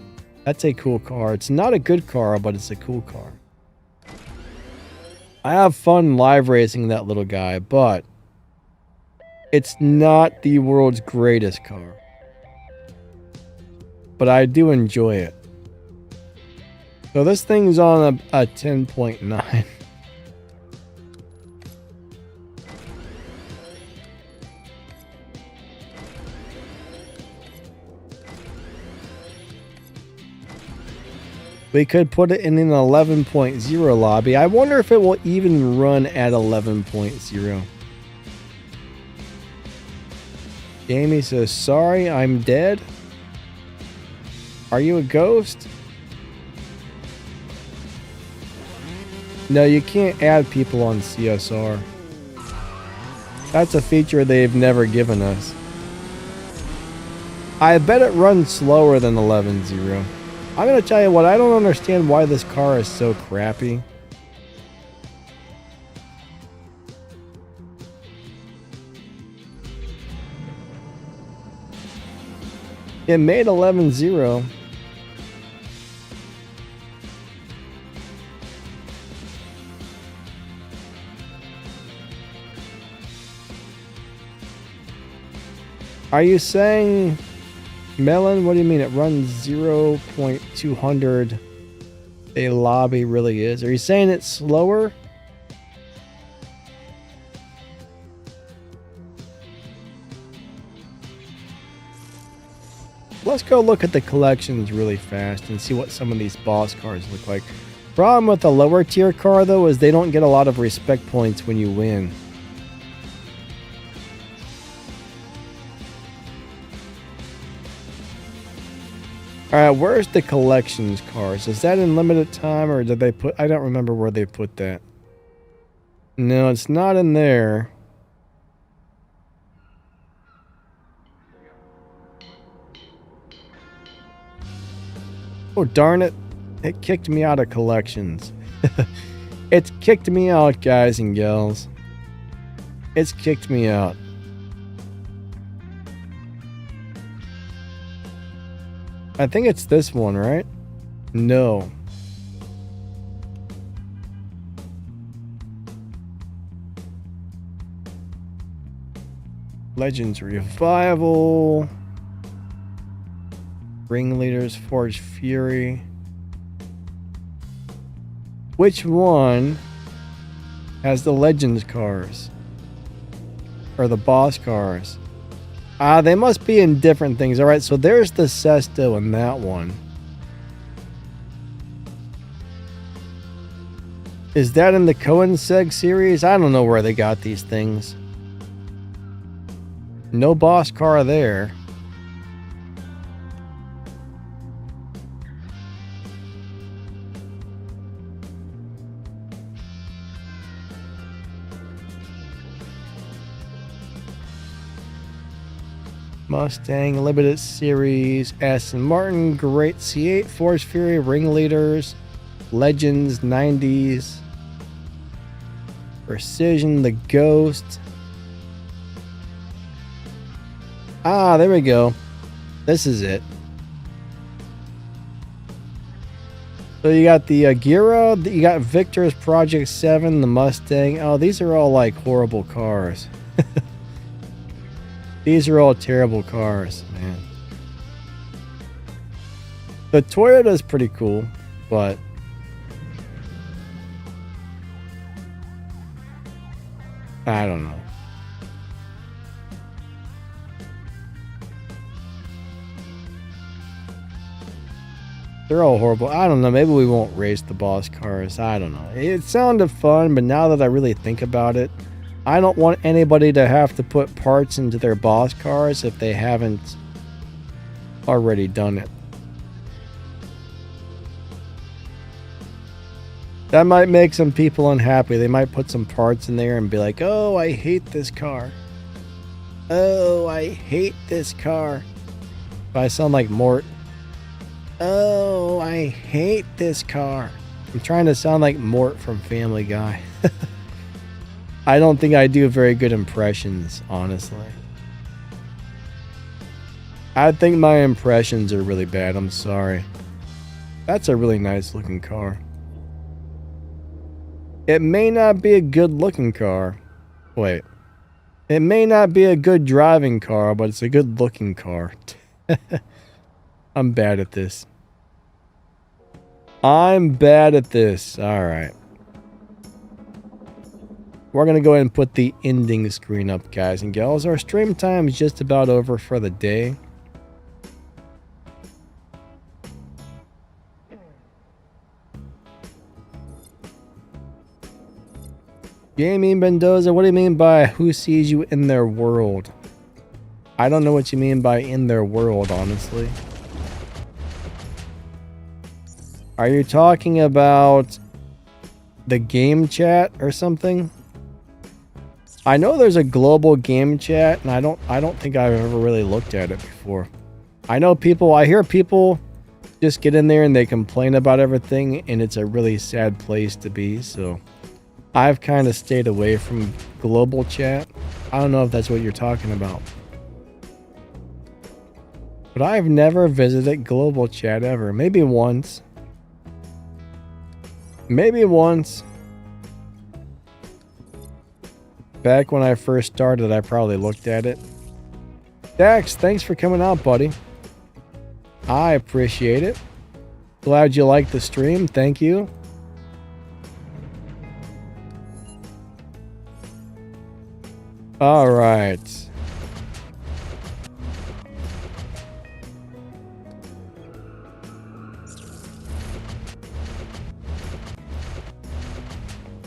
That's a cool car. It's not a good car, but it's a cool car. I have fun live racing that little guy, but it's not the world's greatest car. But I do enjoy it. So this thing's on a 10.9. We could put it in an 11.0 lobby. I wonder if it will even run at 11.0. Jamie says, sorry, I'm dead. Are you a ghost? No, you can't add people on CSR. That's a feature they've never given us. I bet it runs slower than 11.0. I'm going to tell you what, I don't understand why this car is so crappy. It made 11.0. Are you saying... Melon, what do you mean? It runs 0.200 a lobby really is? Are you saying it's slower? Let's go look at the collections really fast and see what some of these boss cars look like. Problem with the lower tier car though is they don't get a lot of respect points when you win. Alright, where's the collections cars? Is that in limited time or did they put... I don't remember where they put that. No, it's not in there. Oh, darn it. It kicked me out of collections. It's kicked me out, guys and gals. It's kicked me out. I think it's this one, right? No. Legends Revival. Ringleaders Forged Fury. Which one has the Legends cars? Or the boss cars? They must be in different things. Alright, so there's the Sesto in that one. Is that in the Coenseg series? I don't know where they got these things. No boss car there. Mustang, Limited Series, Aston Martin, Great C8, Force Fury, Ringleaders, Legends, 90s, Precision, the Ghost. Ah, there we go. This is it. So you got the Gira, you got Victor's Project 7, the Mustang. Oh, these are all like horrible cars. These are all terrible cars, man. The Toyota's pretty cool, but I don't know. They're all horrible. I don't know. Maybe we won't race the boss cars. I don't know. It sounded fun, but now that I really think about it, I don't want anybody to have to put parts into their boss cars if they haven't already done it. That might make some people unhappy. They might put some parts in there and be like, oh, I hate this car. Oh, I hate this car. If I sound like Mort. Oh, I hate this car. I'm trying to sound like Mort from Family Guy. I don't think I do very good impressions, honestly. I think my impressions are really bad. I'm sorry. That's a really nice looking car. It may not be a good looking car. Wait. It may not be a good driving car, but it's a good looking car. I'm bad at this. I'm bad at this. Alright. We're going to go ahead and put the ending screen up, guys and gals. Our stream time is just about over for the day. Gaming Mendoza, what do you mean by who sees you in their world? I don't know what you mean by in their world, honestly. Are you talking about the game chat or something? I know there's a global game chat, and I don't think I've ever really looked at it before. I hear people just get in there and they complain about everything, and it's a really sad place to be, so I've kind of stayed away from global chat. I don't know if that's what you're talking about. But I've never visited global chat ever. Maybe once. Maybe once. Back when I first started, I probably looked at it. Dax, thanks for coming out, buddy. I appreciate it. Glad you liked the stream. Thank you. All right.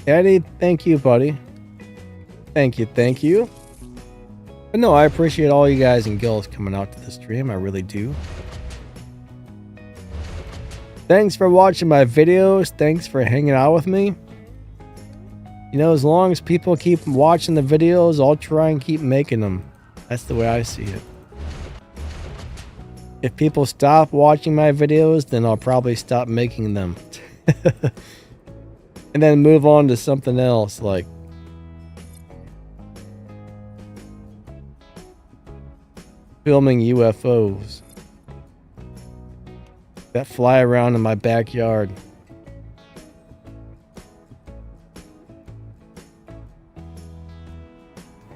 Eddie, thank you, buddy. Thank you, thank you. But no, I appreciate all you guys and girls coming out to the stream. I really do. Thanks for watching my videos. Thanks for hanging out with me. You know, as long as people keep watching the videos, I'll try and keep making them. That's the way I see it. If people stop watching my videos, then I'll probably stop making them. And then move on to something else, like filming UFOs that fly around in my backyard.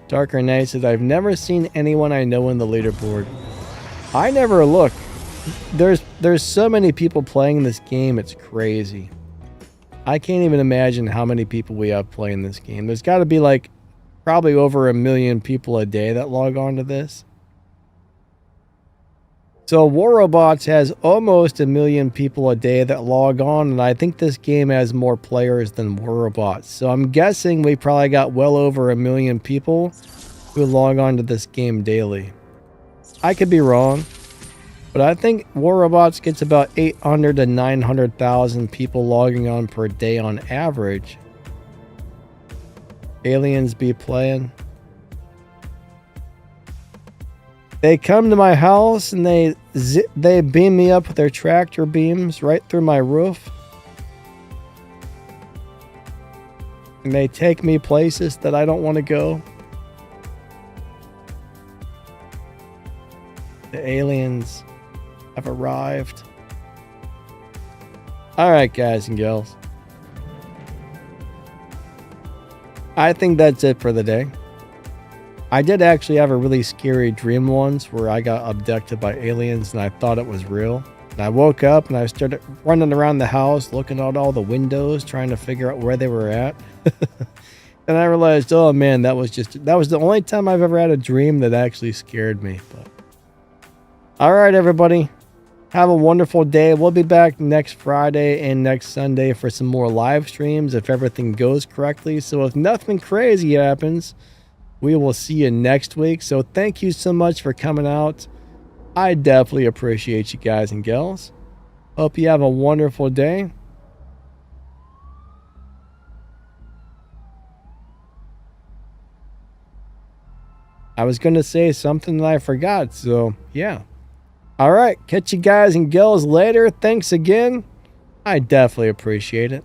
Darker Knight says, I've never seen anyone I know in the leaderboard. I never look. There's so many people playing this game, it's crazy. I can't even imagine how many people we have playing this game. There's got to be like probably over 1 million people a day that log on to this. So War Robots has almost 1 million people a day that log on, and I think this game has more players than War Robots. So I'm guessing we probably got well over 1 million people who log on to this game daily. I could be wrong, but I think War Robots gets about 800 to 900,000 people logging on per day on average. Aliens be playing. They come to my house and they beam me up with their tractor beams right through my roof. And they take me places that I don't want to go. The aliens have arrived. Alright, guys and girls. I think that's it for the day. I did actually have a really scary dream once where I got abducted by aliens and I thought it was real. And I woke up and I started running around the house looking out all the windows trying to figure out where they were at. And I realized, oh man, that was the only time I've ever had a dream that actually scared me. But all right, everybody. Have a wonderful day. We'll be back next Friday and next Sunday for some more live streams if everything goes correctly. So if nothing crazy happens, we will see you next week. So thank you so much for coming out. I definitely appreciate you guys and gals. Hope you have a wonderful day. I was going to say something that I forgot. So yeah. All right, catch you guys and girls later. Thanks again. I definitely appreciate it.